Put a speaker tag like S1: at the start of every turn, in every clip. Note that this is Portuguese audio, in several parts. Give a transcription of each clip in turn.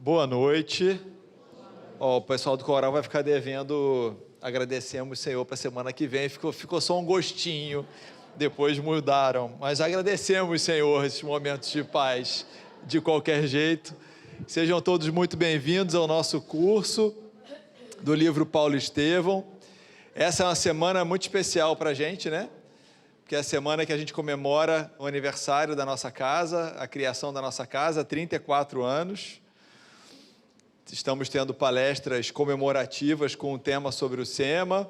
S1: Boa noite. O pessoal do coral vai ficar devendo, agradecemos o Senhor para a semana que vem, ficou só um gostinho, depois mudaram, mas agradecemos, Senhor, esses momentos de paz, de qualquer jeito. Sejam todos muito bem-vindos ao nosso curso do livro Paulo Estevão. Essa é uma semana muito especial para a gente, né? Porque é a semana que a gente comemora o aniversário da nossa casa, a criação da nossa casa, 34 anos. Estamos tendo palestras comemorativas com o tema sobre o SEMA.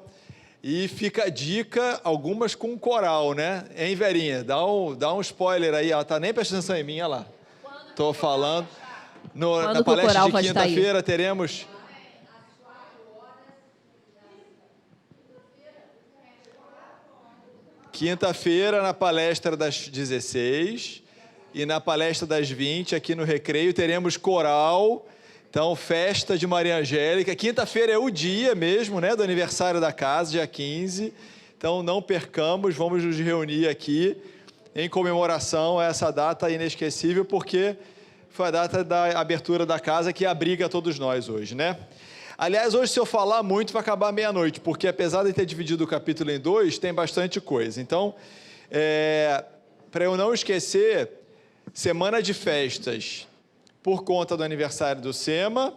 S1: E fica a dica, algumas com coral, né? Hein, Verinha? Dá um spoiler aí, ela tá nem prestando atenção em mim, olha lá. Estou falando. Na palestra de quinta-feira teremos... Quinta-feira, na palestra das 16 e na palestra das 20, aqui no Recreio, teremos coral. Então, festa de Maria Angélica. Quinta-feira é o dia mesmo, né, do aniversário da casa, dia 15. Então, não percamos, vamos nos reunir aqui em comemoração a essa data inesquecível, porque foi a data da abertura da casa que abriga todos nós hoje, né? Aliás, hoje, se eu falar muito, vai acabar meia-noite, porque apesar de ter dividido o capítulo em dois, tem bastante coisa. Então, para eu não esquecer, semana de festas por conta do aniversário do SEMA,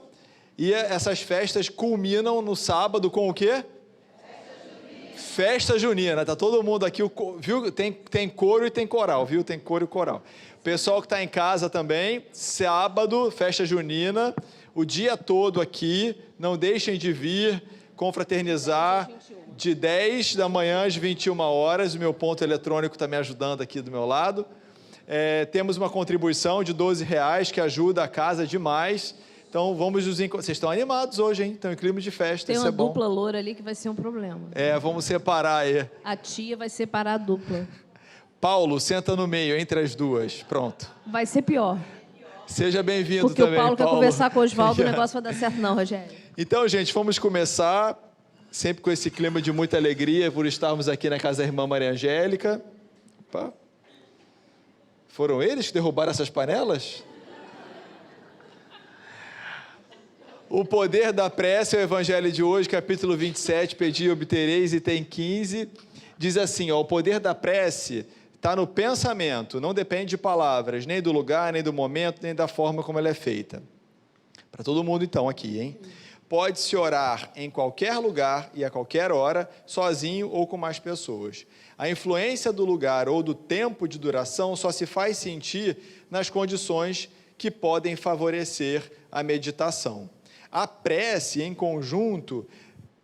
S1: e essas festas culminam no sábado com o quê? Festa junina. Tá todo mundo aqui, viu? Tem coro e tem coral, viu? Tem coro e coral. Pessoal que está em casa também, sábado, festa junina, o dia todo aqui, não deixem de vir confraternizar de 10 da manhã às 21 horas, o meu ponto eletrônico está me ajudando aqui do meu lado. Temos uma contribuição de R$12 que ajuda a casa demais. Então, vamos nos encontrar. Vocês estão animados hoje, hein? Estão em clima de festa.
S2: Tem uma dupla loura ali que vai ser um problema.
S1: Vamos separar aí.
S2: A tia vai separar a dupla.
S1: Paulo, senta no meio, entre as duas. Pronto.
S2: Vai ser pior.
S1: Seja bem-vindo também,
S2: Porque o Paulo quer conversar com o Oswaldo, o negócio vai dar certo não, Rogério.
S1: Então, gente, vamos começar sempre com esse clima de muita alegria por estarmos aqui na casa da irmã Maria Angélica. Opa. Foram eles que derrubaram essas panelas? O poder da prece é o evangelho de hoje, capítulo 27, pedi e obtereis, e tem 15. Diz assim, o poder da prece está no pensamento, não depende de palavras, nem do lugar, nem do momento, nem da forma como ela é feita. Para todo mundo então aqui, hein? Pode-se orar em qualquer lugar e a qualquer hora, sozinho ou com mais pessoas. A influência do lugar ou do tempo de duração só se faz sentir nas condições que podem favorecer a meditação. A prece, em conjunto,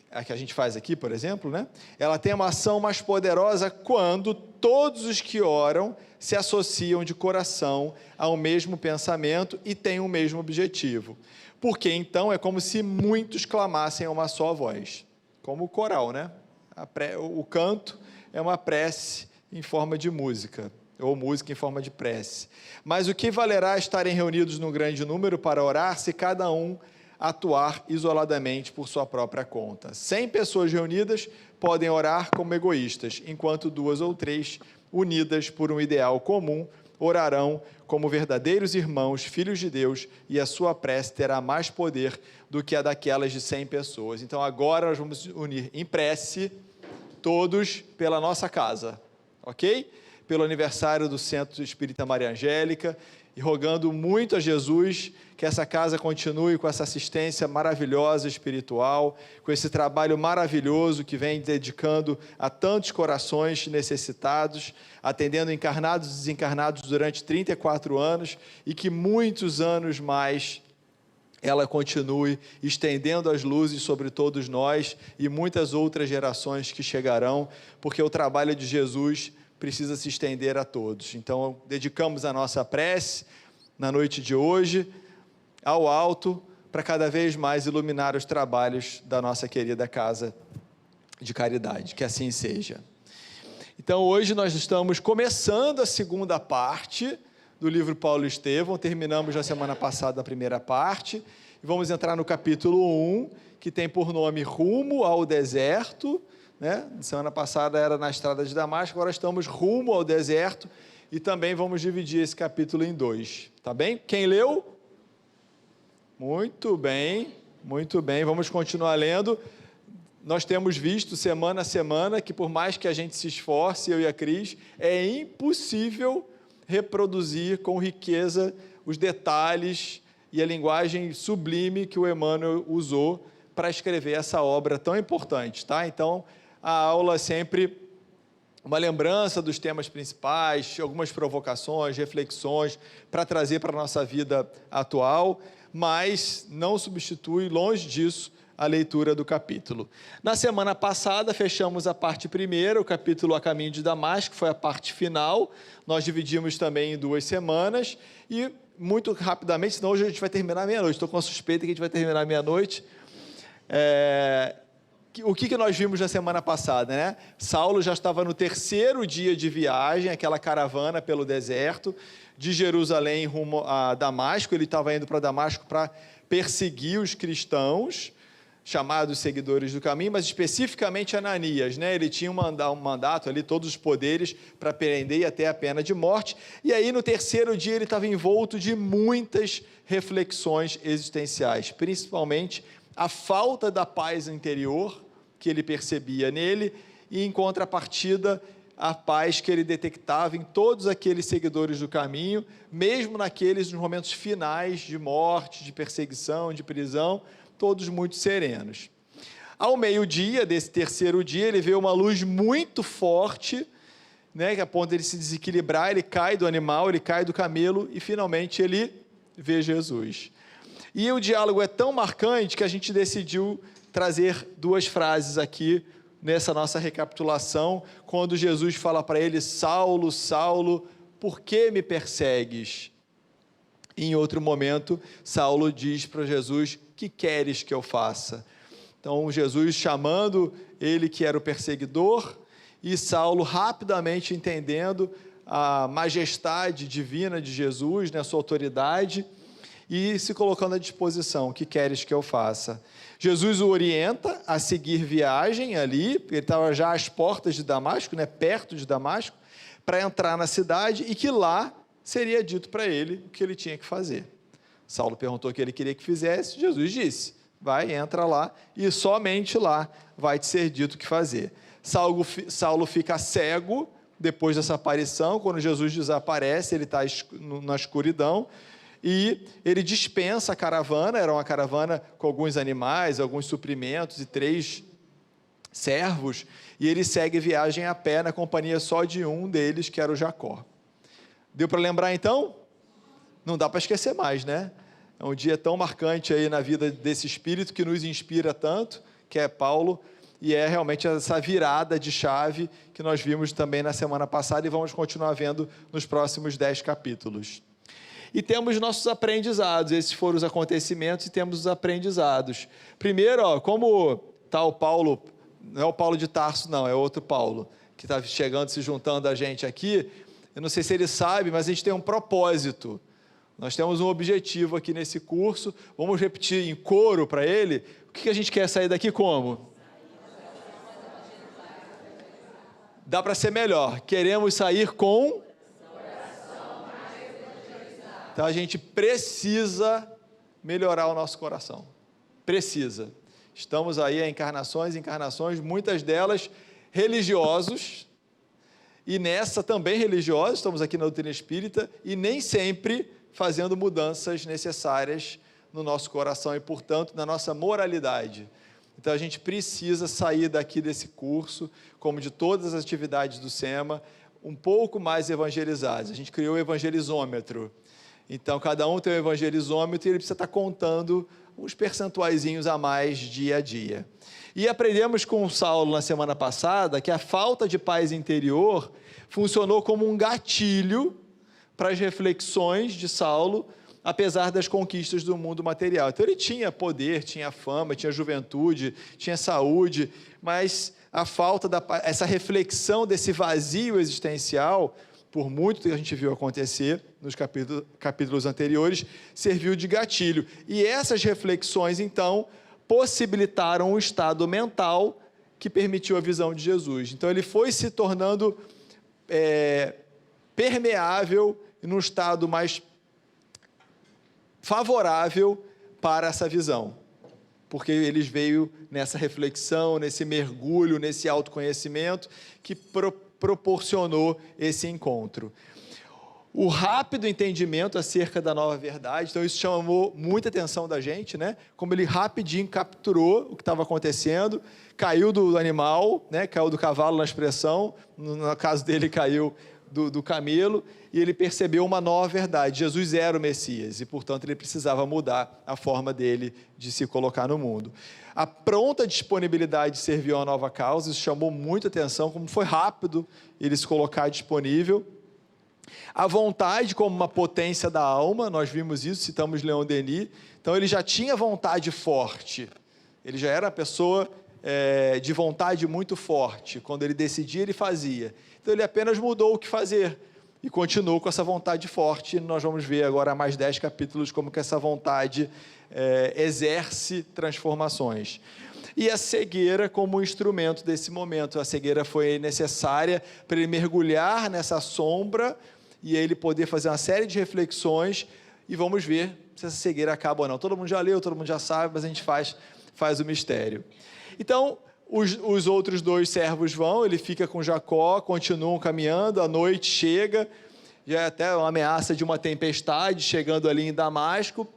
S1: a que a gente faz aqui, por exemplo, né? Ela tem uma ação mais poderosa quando todos os que oram se associam de coração ao mesmo pensamento e têm o mesmo objetivo. Porque, então, é como se muitos clamassem a uma só voz. Como o coral, né? O canto é uma prece em forma de música, ou música em forma de prece. Mas o que valerá estarem reunidos num grande número para orar se cada um atuar isoladamente por sua própria conta? 100 pessoas reunidas podem orar como egoístas, enquanto 2 ou 3, unidas por um ideal comum, orarão como verdadeiros irmãos, filhos de Deus, e a sua prece terá mais poder do que a daquelas de 100 pessoas. Então, agora nós vamos unir em prece, todos pela nossa casa, ok? Pelo aniversário do Centro Espírita Maria Angélica, e rogando muito a Jesus que essa casa continue com essa assistência maravilhosa espiritual, com esse trabalho maravilhoso que vem dedicando a tantos corações necessitados, atendendo encarnados e desencarnados durante 34 anos, e que muitos anos mais ela continue estendendo as luzes sobre todos nós e muitas outras gerações que chegarão, porque o trabalho de Jesus precisa se estender a todos. Então, dedicamos a nossa prece, na noite de hoje, ao alto, para cada vez mais iluminar os trabalhos da nossa querida casa de caridade. Que assim seja. Então, hoje nós estamos começando a segunda parte do livro Paulo Estevão. Terminamos na semana passada a primeira parte. E vamos entrar no capítulo 1, que tem por nome Rumo ao Deserto, né? Semana passada era na estrada de Damasco, agora estamos rumo ao deserto e também vamos dividir esse capítulo em 2, tá bem? Quem leu? Muito bem, muito bem. Vamos continuar lendo. Nós temos visto semana a semana que, por mais que a gente se esforce, eu e a Cris, é impossível reproduzir com riqueza os detalhes e a linguagem sublime que o Emmanuel usou para escrever essa obra tão importante, tá? Então, a aula é sempre uma lembrança dos temas principais, algumas provocações, reflexões para trazer para a nossa vida atual, mas não substitui, longe disso, a leitura do capítulo. Na semana passada, fechamos a parte primeira, o capítulo A Caminho de Damasco, foi a parte final. Nós dividimos também em 2 semanas e, muito rapidamente, senão hoje a gente vai terminar meia-noite. Estou com a suspeita que a gente vai terminar meia-noite. O que nós vimos na semana passada, né? Saulo já estava no 3º dia de viagem, aquela caravana pelo deserto, de Jerusalém rumo a Damasco. Ele estava indo para Damasco para perseguir os cristãos, chamados seguidores do caminho, mas especificamente Ananias, né? Ele tinha um mandato ali, todos os poderes para prender e até a pena de morte. E aí, no 3º dia, ele estava envolto de muitas reflexões existenciais, principalmente a falta da paz interior que ele percebia nele e, em contrapartida, a paz que ele detectava em todos aqueles seguidores do caminho, mesmo naqueles nos momentos finais de morte, de perseguição, de prisão, todos muito serenos. Ao meio-dia desse 3º dia, ele vê uma luz muito forte, né, que a ponto de ele se desequilibrar, ele cai do animal, ele cai do camelo e, finalmente, ele vê Jesus. E o diálogo é tão marcante que a gente decidiu trazer 2 frases aqui nessa nossa recapitulação, quando Jesus fala para ele: Saulo, Saulo, por que me persegues? E em outro momento, Saulo diz para Jesus: que queres que eu faça? Então, Jesus chamando ele que era o perseguidor, e Saulo rapidamente entendendo a majestade divina de Jesus, né, a sua autoridade, e se colocando à disposição: o que queres que eu faça? Jesus o orienta a seguir viagem ali, ele estava já às portas de Damasco, né, perto de Damasco, para entrar na cidade, e que lá seria dito para ele o que ele tinha que fazer. Saulo perguntou o que ele queria que fizesse, Jesus disse: vai, entra lá, e somente lá vai te ser dito o que fazer. Saulo fica cego depois dessa aparição. Quando Jesus desaparece, ele está na escuridão, e ele dispensa a caravana. Era uma caravana com alguns animais, alguns suprimentos e 3 servos, e ele segue viagem a pé na companhia só de um deles, que era o Jacó. Deu para lembrar então? Não dá para esquecer mais, né? É um dia tão marcante aí na vida desse espírito que nos inspira tanto, que é Paulo, e é realmente essa virada de chave que nós vimos também na semana passada e vamos continuar vendo nos próximos 10 capítulos. E temos nossos aprendizados. Esses foram os acontecimentos e temos os aprendizados. Primeiro, como está o Paulo, não é o Paulo de Tarso, não, é outro Paulo, que está chegando, se juntando a gente aqui. Eu não sei se ele sabe, mas a gente tem um propósito. Nós temos um objetivo aqui nesse curso. Vamos repetir em coro para ele. O que a gente quer sair daqui como? Dá para ser melhor. Queremos sair com... Então, a gente precisa melhorar o nosso coração. Precisa. Estamos aí a encarnações, muitas delas religiosos, e nessa também religiosos, estamos aqui na doutrina espírita, e nem sempre fazendo mudanças necessárias no nosso coração e, portanto, na nossa moralidade. Então, a gente precisa sair daqui desse curso, como de todas as atividades do SEMA, um pouco mais evangelizados. A gente criou o evangelizômetro. Então, cada um tem um evangelizômetro e ele precisa estar contando uns percentuaizinhos a mais dia a dia. E aprendemos com o Saulo na semana passada que a falta de paz interior funcionou como um gatilho para as reflexões de Saulo, apesar das conquistas do mundo material. Então, ele tinha poder, tinha fama, tinha juventude, tinha saúde, mas a falta essa reflexão desse vazio existencial, por muito que a gente viu acontecer nos capítulos anteriores, serviu de gatilho. E essas reflexões, então, possibilitaram um estado mental que permitiu a visão de Jesus. Então, ele foi se tornando permeável, num estado mais favorável para essa visão, porque eles veio nessa reflexão, nesse mergulho, nesse autoconhecimento que proporcionou esse encontro. O rápido entendimento acerca da nova verdade, então isso chamou muita atenção da gente, né? Como ele rapidinho capturou o que estava acontecendo, caiu do animal, né? Caiu do cavalo na expressão, no caso dele caiu do camelo, e ele percebeu uma nova verdade: Jesus era o Messias, e portanto ele precisava mudar a forma dele de se colocar no mundo. A pronta disponibilidade de servir a uma nova causa, isso chamou muita atenção, como foi rápido ele se colocar disponível. A vontade como uma potência da alma, nós vimos isso, citamos Leon Denis. Então ele já tinha vontade forte, ele já era a pessoa de vontade muito forte. Quando ele decidia, ele fazia. Então ele apenas mudou o que fazer e continuou com essa vontade forte. Nós vamos ver agora mais 10 capítulos como que essa vontade exerce transformações. E a cegueira como instrumento desse momento. A cegueira foi necessária para ele mergulhar nessa sombra e ele poder fazer uma série de reflexões, e vamos ver se essa cegueira acaba ou não. Todo mundo já leu, todo mundo já sabe, mas a gente faz o mistério. Então, os outros dois servos vão, ele fica com Jacó, continuam caminhando, a noite chega, já é até uma ameaça de uma tempestade chegando ali em Damasco,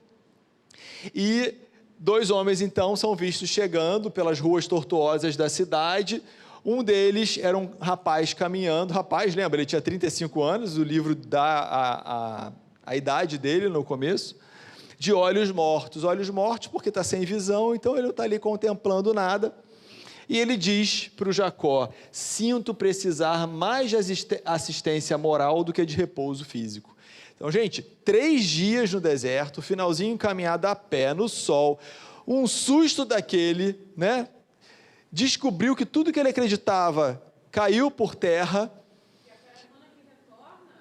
S1: e dois homens, então, são vistos chegando pelas ruas tortuosas da cidade. Um deles era um rapaz caminhando. Rapaz, lembra, ele tinha 35 anos, o livro dá a idade dele no começo, de olhos mortos. Olhos mortos porque está sem visão, então ele não está ali contemplando nada. E ele diz para o Jacó: sinto precisar mais de assistência moral do que de repouso físico. Então, gente, 3 dias no deserto, finalzinho caminhada a pé, no sol, um susto daquele, né? Descobriu que tudo que ele acreditava caiu por terra.
S3: E a caravana que retorna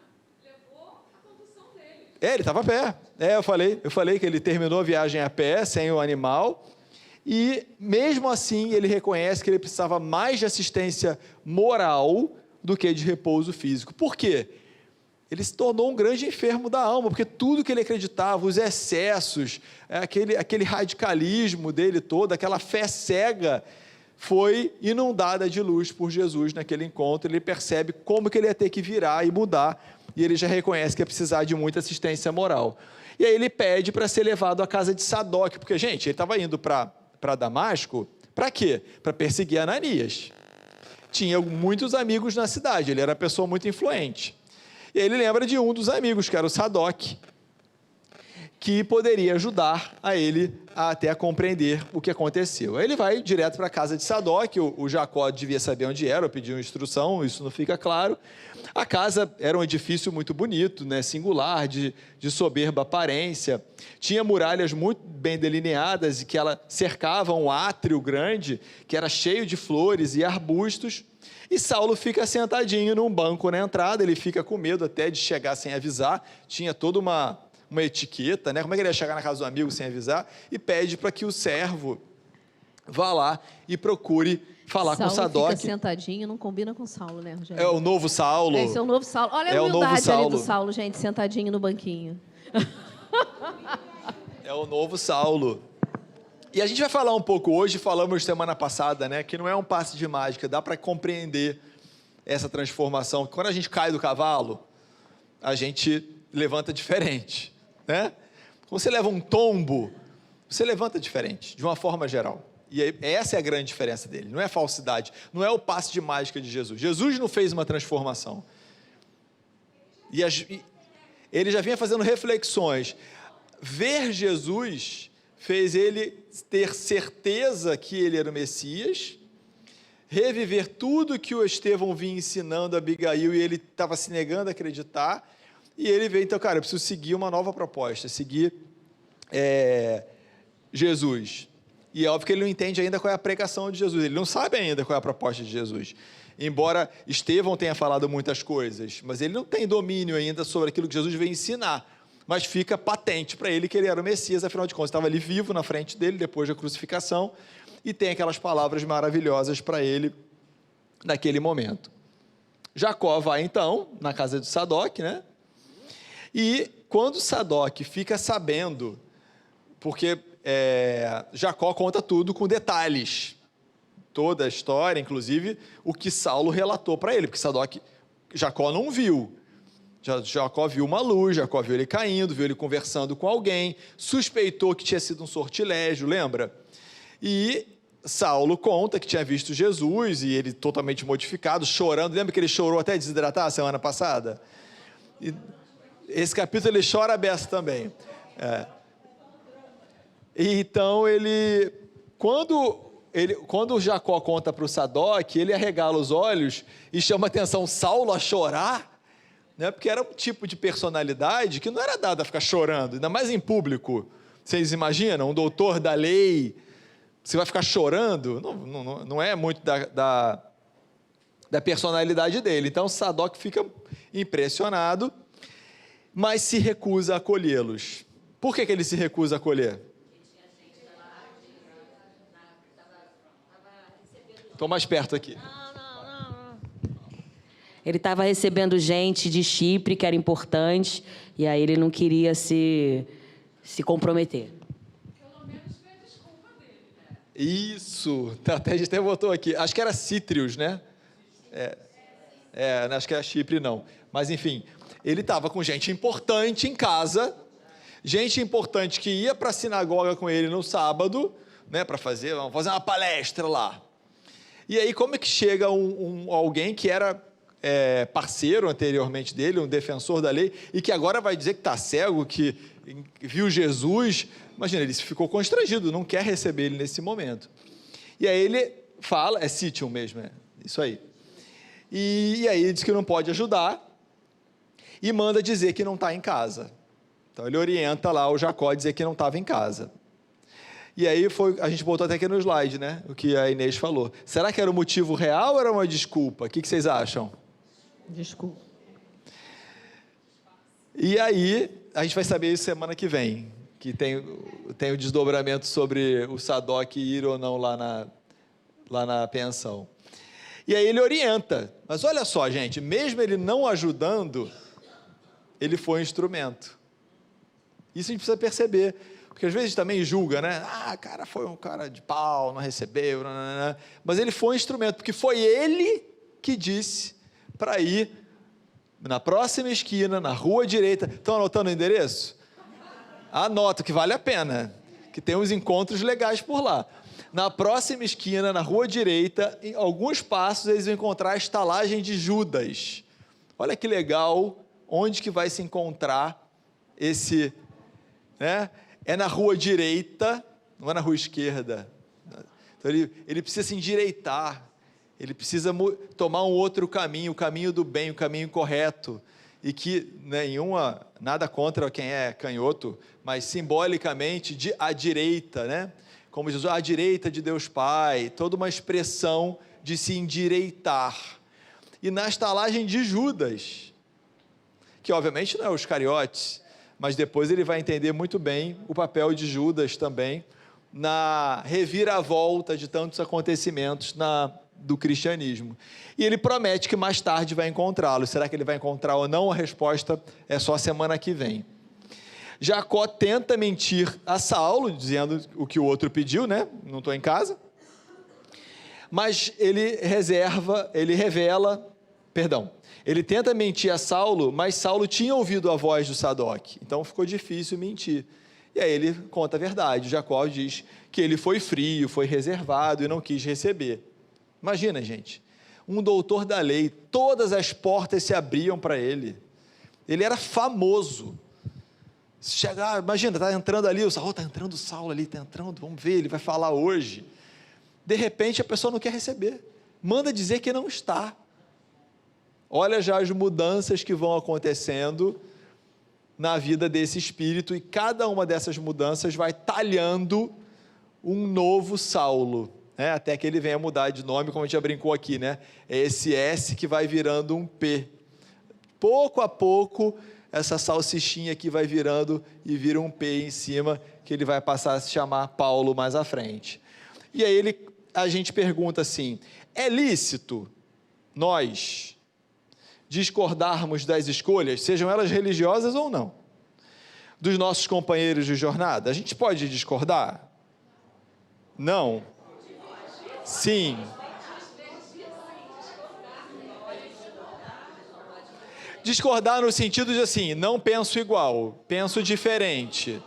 S3: levou a condução dele.
S1: Ele estava a pé. Eu falei que ele terminou a viagem a pé, sem o animal, e mesmo assim ele reconhece que ele precisava mais de assistência moral do que de repouso físico. Por quê? Ele se tornou um grande enfermo da alma, porque tudo que ele acreditava, os excessos, aquele radicalismo dele todo, aquela fé cega, foi inundada de luz por Jesus naquele encontro. Ele percebe como que ele ia ter que virar e mudar, e ele já reconhece que ia precisar de muita assistência moral. E aí ele pede para ser levado à casa de Sadoc, porque, gente, ele estava indo para Damasco, para quê? Para perseguir Ananias. Tinha muitos amigos na cidade, ele era uma pessoa muito influente. E ele lembra de um dos amigos, que era o Sadoc, que poderia ajudar a ele até a compreender o que aconteceu. Aí ele vai direto para a casa de Sadoc. O Jacó devia saber onde era, ou pediu instrução, isso não fica claro. A casa era um edifício muito bonito, né, singular, de soberba aparência. Tinha muralhas muito bem delineadas e que ela cercava um átrio grande, que era cheio de flores e arbustos. E Saulo fica sentadinho num banco na entrada, ele fica com medo até de chegar sem avisar. Tinha toda uma etiqueta, né? Como é que ele ia chegar na casa do amigo sem avisar? E pede para que o servo vá lá e procure falar com Sadoc.
S2: Saulo fica sentadinho, não combina com Saulo, né, Rogério?
S1: É o novo Saulo.
S2: Esse é o novo Saulo. Olha a humildade ali do Saulo, gente, sentadinho no banquinho.
S1: É o novo Saulo. E a gente vai falar um pouco hoje, falamos semana passada, né, que não é um passe de mágica, dá para compreender essa transformação. Quando a gente cai do cavalo, a gente levanta diferente, né? Quando você leva um tombo, você levanta diferente, de uma forma geral. E essa é a grande diferença dele, não é falsidade, não é o passe de mágica de Jesus. Jesus não fez uma transformação. Ele já vinha fazendo reflexões. Ver Jesus fez ele ter certeza que ele era o Messias, reviver tudo que o Estevão vinha ensinando a Abigail e ele estava se negando a acreditar, e ele veio, então, cara, eu preciso seguir uma nova proposta, seguir Jesus. E é óbvio que ele não entende ainda qual é a pregação de Jesus, ele não sabe ainda qual é a proposta de Jesus. Embora Estevão tenha falado muitas coisas, mas ele não tem domínio ainda sobre aquilo que Jesus veio ensinar. Mas fica patente para ele que ele era o Messias, afinal de contas, estava ali vivo na frente dele, depois da crucificação, e tem aquelas palavras maravilhosas para ele naquele momento. Jacó vai, então, na casa de Sadoc, e quando Sadoc fica sabendo, porque Jacó conta tudo com detalhes. Toda a história, inclusive, o que Saulo relatou para ele, porque Jacó não viu. Jacó viu uma luz, Jacó viu ele caindo, viu ele conversando com alguém, suspeitou que tinha sido um sortilégio, lembra? E Saulo conta que tinha visto Jesus e ele totalmente modificado, chorando. Lembra que ele chorou até desidratar a semana passada? E esse capítulo ele chora a beça também. Então quando Jacó conta para o Sadoc, ele arregala os olhos e chama a atenção Saulo a chorar, né? Porque era um tipo de personalidade que não era dado a ficar chorando, ainda mais em público. Vocês imaginam? Um doutor da lei, você vai ficar chorando? Não é muito da personalidade dele. Então Sadoc fica impressionado, mas se recusa a acolhê-los. Por que ele se recusa a acolher? Estou mais perto aqui.
S4: Não. Ele estava recebendo gente de Chipre, que era importante, e aí ele não queria se comprometer.
S3: Pelo menos foi a desculpa dele.
S1: Isso, até a gente até botou aqui. Acho que era Cítrios, né? Acho que era Chipre, não. Mas, enfim, ele estava com gente importante em casa, gente importante que ia para a sinagoga com ele no sábado, né, vamos fazer uma palestra lá. E aí, como é que chega alguém que era parceiro anteriormente dele, um defensor da lei, e que agora vai dizer que está cego, que viu Jesus? Imagina, ele ficou constrangido, não quer receber ele nesse momento. E aí ele fala, é Sítion mesmo, isso aí. E aí ele diz que não pode ajudar e manda dizer que não está em casa. Então ele orienta lá o Jacó a dizer que não estava em casa. E aí a gente botou até aqui no slide, né? O que a Inês falou. Será que era um motivo real ou era uma desculpa? O que vocês acham?
S2: Desculpa.
S1: E aí, a gente vai saber isso semana que vem, que tem o desdobramento sobre o Sadoc ir ou não lá na pensão. E aí ele orienta. Mas olha só, gente, mesmo ele não ajudando, ele foi um instrumento. Isso a gente precisa perceber. Porque às vezes também julga, né? Cara, foi um cara de pau, não recebeu, mas ele foi um instrumento, porque foi ele que disse para ir na próxima esquina, na rua direita. Estão anotando o endereço? Anota, que vale a pena, que tem uns encontros legais por lá. Na próxima esquina, na rua direita, em alguns passos, eles vão encontrar a estalagem de Judas. Olha que legal, onde que vai se encontrar esse, né? É na rua direita, não é na rua esquerda. Então ele precisa se endireitar, ele precisa tomar um outro caminho, o caminho do bem, o caminho correto. E que nada contra quem é canhoto, mas simbolicamente à direita, né? Como Jesus, à direita de Deus Pai, toda uma expressão de se endireitar. E na estalagem de Judas, que obviamente não é os cariotes, mas depois ele vai entender muito bem o papel de Judas também na reviravolta de tantos acontecimentos do cristianismo. E ele promete que mais tarde vai encontrá-lo. Será que ele vai encontrar ou não? A resposta é só semana que vem. Jacó tenta mentir a Saulo, dizendo o que o outro pediu, né? Não estou em casa. Mas ele tenta mentir a Saulo, mas Saulo tinha ouvido a voz do Sadoc, então ficou difícil mentir. E aí ele conta a verdade. Jacó diz que ele foi frio, foi reservado e não quis receber. Imagina, gente, um doutor da lei, todas as portas se abriam para ele. Ele era famoso. Imagina, está entrando ali, está entrando o Saulo ali, está entrando, vamos ver, ele vai falar hoje. De repente a pessoa não quer receber, manda dizer que não está. Olha já as mudanças que vão acontecendo na vida desse espírito, e cada uma dessas mudanças vai talhando um novo Saulo, né? Até que ele venha mudar de nome, como a gente já brincou aqui, né? É esse S que vai virando um P. Pouco a pouco, essa salsichinha aqui vai virando e vira um P em cima, que ele vai passar a se chamar Paulo mais à frente. E aí a gente pergunta assim, é lícito nós discordarmos das escolhas, sejam elas religiosas ou não, dos nossos companheiros de jornada? A gente pode discordar? Não? Sim. Discordar no sentido de assim, não penso igual, penso diferente.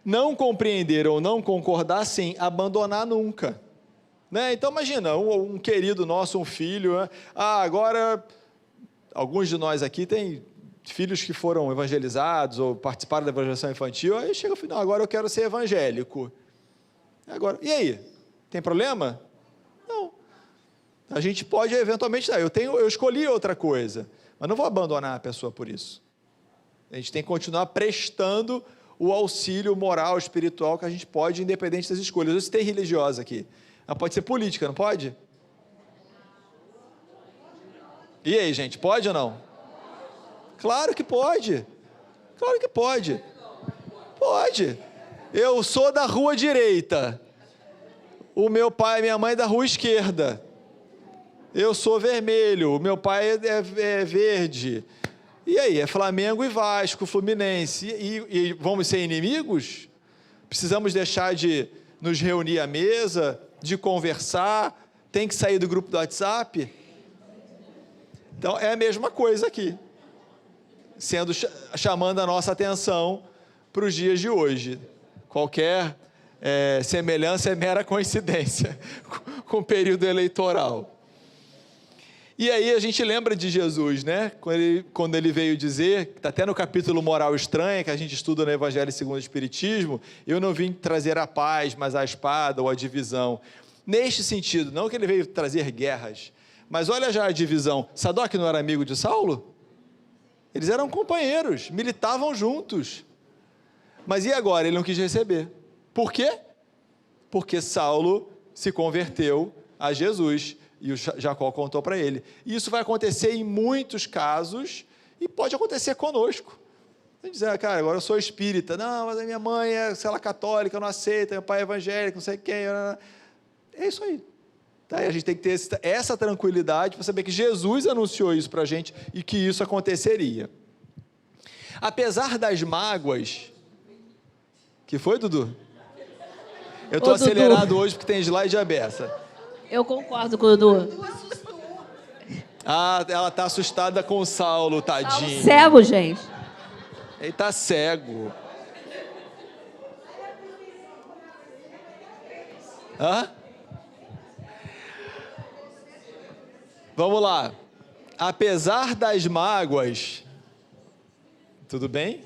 S1: Não compreender ou não concordar, sim, abandonar nunca. Né? Então imagina, um querido nosso, um filho, né? Agora, alguns de nós aqui têm filhos que foram evangelizados ou participaram da evangelização infantil, aí chega o final, agora eu quero ser evangélico. Agora, e aí? Tem problema? Não. A gente pode eventualmente, eu escolhi outra coisa, mas não vou abandonar a pessoa por isso. A gente tem que continuar prestando o auxílio moral, espiritual que a gente pode, independente das escolhas. Eu citei religiosa aqui. Ela pode ser política, não pode? E aí, gente, pode ou não? Claro que pode. Claro que pode. Pode. Eu sou da rua direita. O meu pai e minha mãe da rua esquerda. Eu sou vermelho. O meu pai é verde. E aí, é Flamengo e Vasco, Fluminense. E vamos ser inimigos? Precisamos deixar de nos reunir à mesa, de conversar? Tem que sair do grupo do WhatsApp? Então, é a mesma coisa aqui. Chamando a nossa atenção para os dias de hoje. Qualquer semelhança é mera coincidência com o período eleitoral. E aí a gente lembra de Jesus, né? Quando ele veio dizer, está até no capítulo Moral Estranha, que a gente estuda no Evangelho segundo o Espiritismo, eu não vim trazer a paz, mas a espada ou a divisão. Neste sentido, não que ele veio trazer guerras, mas olha já a divisão. Sadoc não era amigo de Saulo? Eles eram companheiros, militavam juntos. Mas e agora? Ele não quis receber. Por quê? Porque Saulo se converteu a Jesus. E o Jacó contou para ele. E isso vai acontecer em muitos casos e pode acontecer conosco. Você dizer, cara, agora eu sou espírita. Não, mas a minha mãe se ela é católica, não aceita, meu pai é evangélico, não sei quem. É isso aí. Tá? E a gente tem que ter essa tranquilidade para saber que Jesus anunciou isso para a gente e que isso aconteceria. Apesar das mágoas... Que foi, Dudu? Eu estou acelerado Dudu. Hoje porque tem slide aberta.
S2: Eu concordo com o Dudu.
S1: Ela está assustada com o Saulo, tadinho.
S2: Cego, gente.
S1: Ele está cego. Vamos lá. Apesar das mágoas... Tudo bem?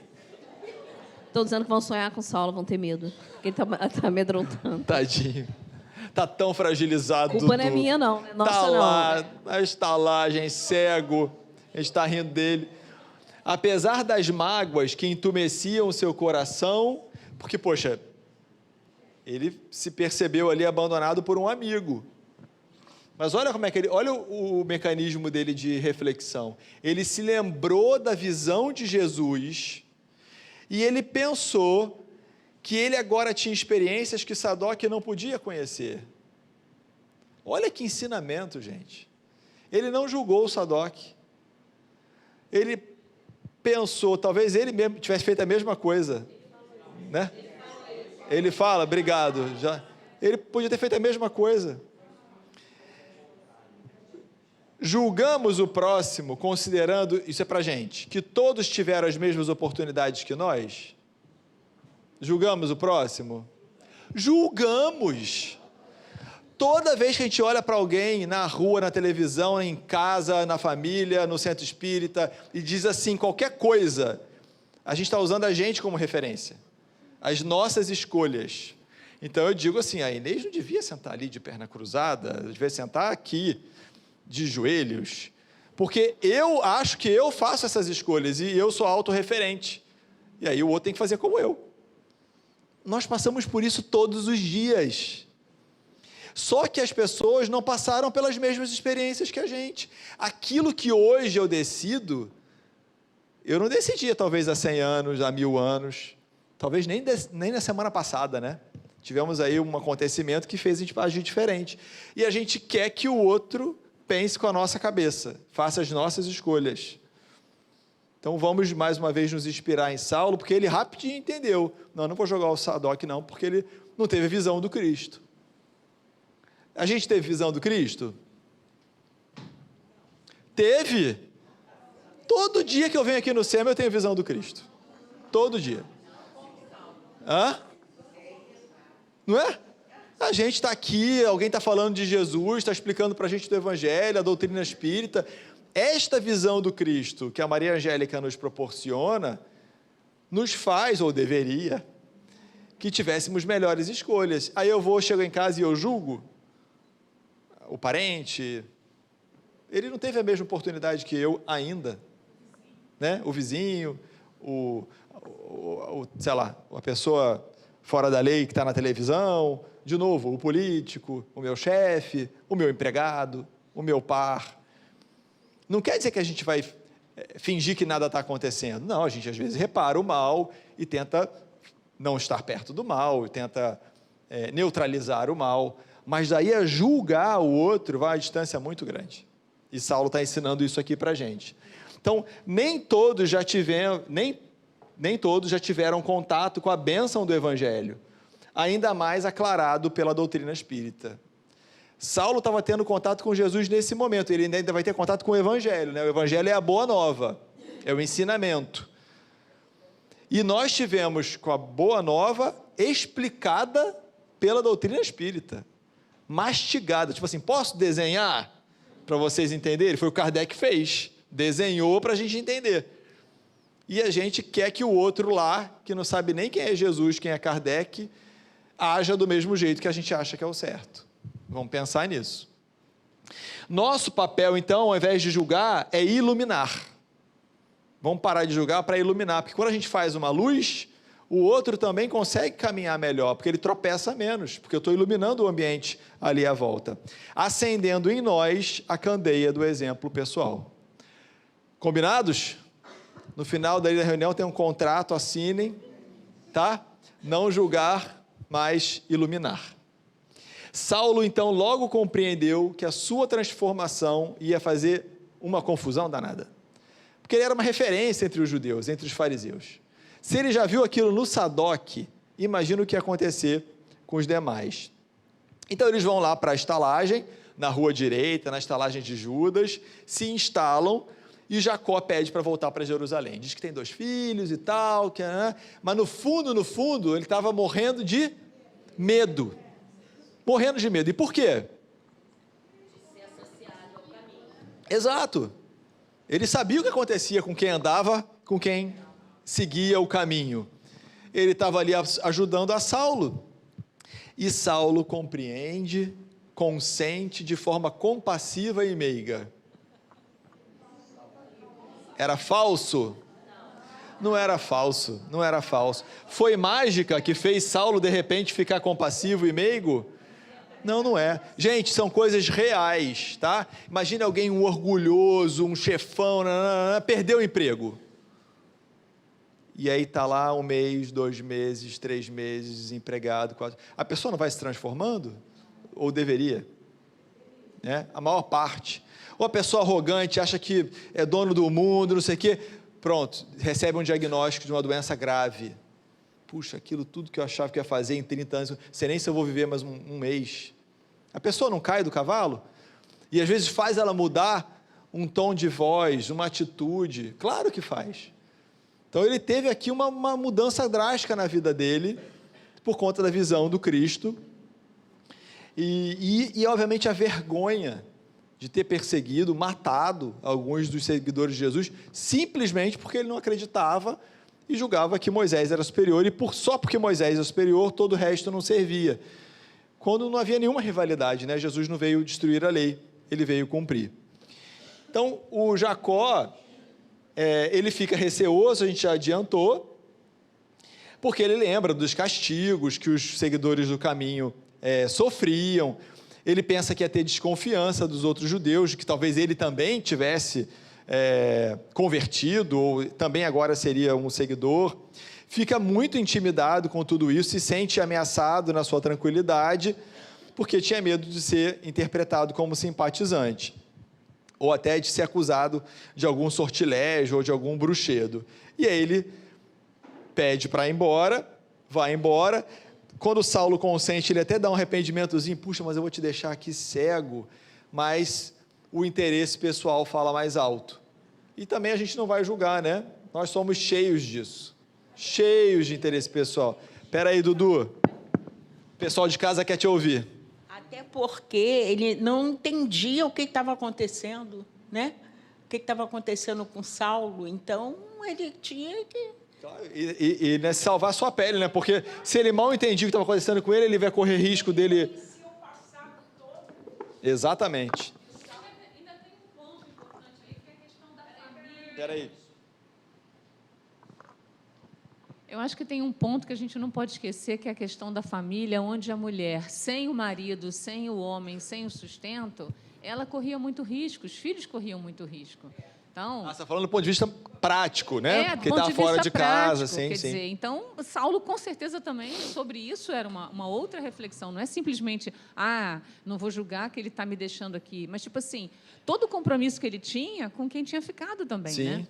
S2: Estou dizendo que vão sonhar com o Saulo, vão ter medo. Porque ele está amedrontando.
S1: Tadinho. Está tão fragilizado.
S2: A culpa não é minha, não. É nossa,
S1: não. Está lá, gente, cego. A gente está rindo dele. Apesar das mágoas que entumeciam o seu coração, porque, poxa, ele se percebeu ali abandonado por um amigo. Mas olha como é que olha o mecanismo dele de reflexão. Ele se lembrou da visão de Jesus e ele pensou que ele agora tinha experiências que Sadoc não podia conhecer. Olha que ensinamento, gente. Ele não julgou o Sadoc. Ele pensou, talvez ele mesmo tivesse feito a mesma coisa, né? Ele fala, obrigado. Ele podia ter feito a mesma coisa. Julgamos o próximo, considerando, isso é para a gente, que todos tiveram as mesmas oportunidades que nós? Julgamos o próximo? Julgamos. Toda vez que a gente olha para alguém na rua, na televisão, em casa, na família, no centro espírita, e diz assim, qualquer coisa, a gente está usando a gente como referência. As nossas escolhas. Então eu digo assim, a Inês não devia sentar ali de perna cruzada, devia sentar aqui, de joelhos, porque eu acho que eu faço essas escolhas e eu sou autorreferente. E aí o outro tem que fazer como eu. Nós passamos por isso todos os dias. Só que as pessoas não passaram pelas mesmas experiências que a gente. Aquilo que hoje eu decido, eu não decidia talvez há 100 anos, há 1000 anos, talvez nem na semana passada, né? Tivemos aí um acontecimento que fez a gente agir diferente. E a gente quer que o outro pense com a nossa cabeça, faça as nossas escolhas. Então vamos mais uma vez nos inspirar em Saulo, porque ele rapidinho entendeu. Não vou jogar o Sadoc não, porque ele não teve a visão do Cristo. A gente teve visão do Cristo? Teve. Todo dia que eu venho aqui no SEMA eu tenho visão do Cristo. Todo dia. Hã? Não é? A gente está aqui, alguém está falando de Jesus, está explicando para a gente do Evangelho, a doutrina espírita. Esta visão do Cristo que a Maria Angélica nos proporciona, nos faz, ou deveria, que tivéssemos melhores escolhas. Aí chego em casa e eu julgo o parente, ele não teve a mesma oportunidade que eu ainda, né? O vizinho, sei lá, uma pessoa fora da lei que está na televisão, de novo, o político, o meu chefe, o meu empregado, o meu par. Não quer dizer que a gente vai fingir que nada está acontecendo. Não, a gente às vezes repara o mal e tenta não estar perto do mal, e tenta neutralizar o mal, mas daí a julgar o outro vai a distância muito grande. E Saulo está ensinando isso aqui para a gente. Então, nem todos já tiveram contato com a bênção do Evangelho, ainda mais aclarado pela doutrina espírita. Saulo estava tendo contato com Jesus nesse momento, ele ainda vai ter contato com o Evangelho, né? O Evangelho é a boa nova, é o ensinamento. E nós tivemos com a boa nova explicada pela doutrina espírita, mastigada, tipo assim, posso desenhar para vocês entenderem? Foi o Kardec que fez, desenhou para a gente entender. E a gente quer que o outro lá, que não sabe nem quem é Jesus, quem é Kardec, haja do mesmo jeito que a gente acha que é o certo. Vamos pensar nisso. Nosso papel, então, ao invés de julgar, é iluminar. Vamos parar de julgar para iluminar, porque quando a gente faz uma luz, o outro também consegue caminhar melhor, porque ele tropeça menos, porque eu estou iluminando o ambiente ali à volta, acendendo em nós a candeia do exemplo pessoal. Combinados? No final da reunião tem um contrato, assinem, tá? Não julgar, mas iluminar. Saulo, então, logo compreendeu que a sua transformação ia fazer uma confusão danada. Porque ele era uma referência entre os judeus, entre os fariseus. Se ele já viu aquilo no Sadoc, imagina o que ia acontecer com os demais. Então, eles vão lá para a estalagem, na rua direita, na estalagem de Judas, se instalam, e Jacó pede para voltar para Jerusalém. Diz que tem 2 filhos e tal, mas no fundo, ele estava morrendo de medo. Morrendo de medo. E por quê? De ser associado ao caminho. Exato. Ele sabia o que acontecia com quem andava, com quem seguia o caminho. Ele estava ali ajudando a Saulo. E Saulo compreende, consente de forma compassiva e meiga. Era falso? Não era falso, não era falso. Foi mágica que fez Saulo de repente ficar compassivo e meigo? Não, não é. Gente, são coisas reais, tá? Imagina alguém, um orgulhoso, um chefão, perdeu o emprego. E aí está lá 1 mês, 2 meses, 3 meses, desempregado, 4. A pessoa não vai se transformando? Ou deveria? Né? A maior parte. Ou a pessoa arrogante, acha que é dono do mundo, não sei o quê. Pronto, recebe um diagnóstico de uma doença grave. Puxa, aquilo tudo que eu achava que ia fazer em 30 anos, não sei nem se eu vou viver mais um mês. A pessoa não cai do cavalo? E às vezes faz ela mudar um tom de voz, uma atitude. Claro que faz. Então ele teve aqui uma mudança drástica na vida dele, por conta da visão do Cristo. E obviamente a vergonha de ter perseguido, matado alguns dos seguidores de Jesus, simplesmente porque ele não acreditava e julgava que Moisés era superior, e só porque Moisés é superior, todo o resto não servia. Quando não havia nenhuma rivalidade, né? Jesus não veio destruir a lei, ele veio cumprir. Então, o Jacó, ele fica receoso, a gente já adiantou, porque ele lembra dos castigos que os seguidores do caminho sofriam. Ele pensa que ia ter desconfiança dos outros judeus, que talvez ele também tivesse convertido, ou também agora seria um seguidor. Fica muito intimidado com tudo isso, se sente ameaçado na sua tranquilidade, porque tinha medo de ser interpretado como simpatizante. ou até de ser acusado de algum sortilégio ou de algum bruxedo. E aí ele pede para ir embora, vai embora. Quando Saulo consente, ele até dá um arrependimentozinho, puxa, mas eu vou te deixar aqui cego, mas o interesse pessoal fala mais alto. E também a gente não vai julgar, né? Nós somos cheios disso, cheios de interesse pessoal. Espera aí, Dudu, o pessoal de casa quer te ouvir.
S5: Até porque ele não entendia o que estava acontecendo, né? O que estava acontecendo com Saulo. Então, ele tinha que...
S1: E né, salvar a sua pele, né? Porque se ele mal entendia o que estava acontecendo com ele, ele vai correr risco dele... Exatamente.
S3: Ainda tem um ponto importante aí, que é a questão da família.
S1: Espera aí.
S6: Eu acho que tem um ponto que a gente não pode esquecer, que é a questão da família, onde a mulher, sem o marido, sem o homem, sem o sustento, ela corria muito risco, os filhos corriam muito risco. Então,
S1: Você está falando do ponto de vista prático, né?
S6: do
S1: Que
S6: ponto
S1: está
S6: de
S1: fora
S6: vista
S1: de casa,
S6: prático,
S1: sim,
S6: quer
S1: sim.
S6: dizer, então, Saulo, com certeza, também, sobre isso, era uma outra reflexão. Não é simplesmente, não vou julgar que ele está me deixando aqui. Mas, tipo assim, todo o compromisso que ele tinha com quem tinha ficado também,
S1: Sim.
S6: né?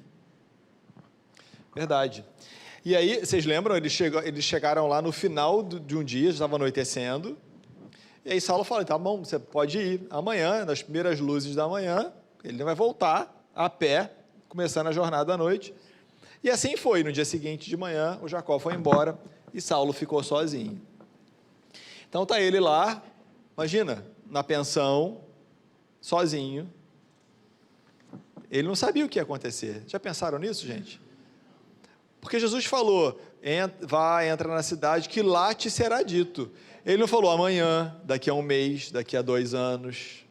S1: Verdade. E aí, vocês lembram, eles chegaram lá no final de um dia, já estava anoitecendo, e aí Saulo fala, tá bom, você pode ir amanhã, nas primeiras luzes da manhã, ele vai voltar a pé, começando a jornada à noite. E assim foi, no dia seguinte de manhã, o Jacó foi embora e Saulo ficou sozinho. Então está ele lá, imagina, na pensão, sozinho, ele não sabia o que ia acontecer. Já pensaram nisso, gente? Porque Jesus falou, entra na cidade, que lá te será dito. Ele não falou amanhã, daqui a um mês, daqui a 2 anos.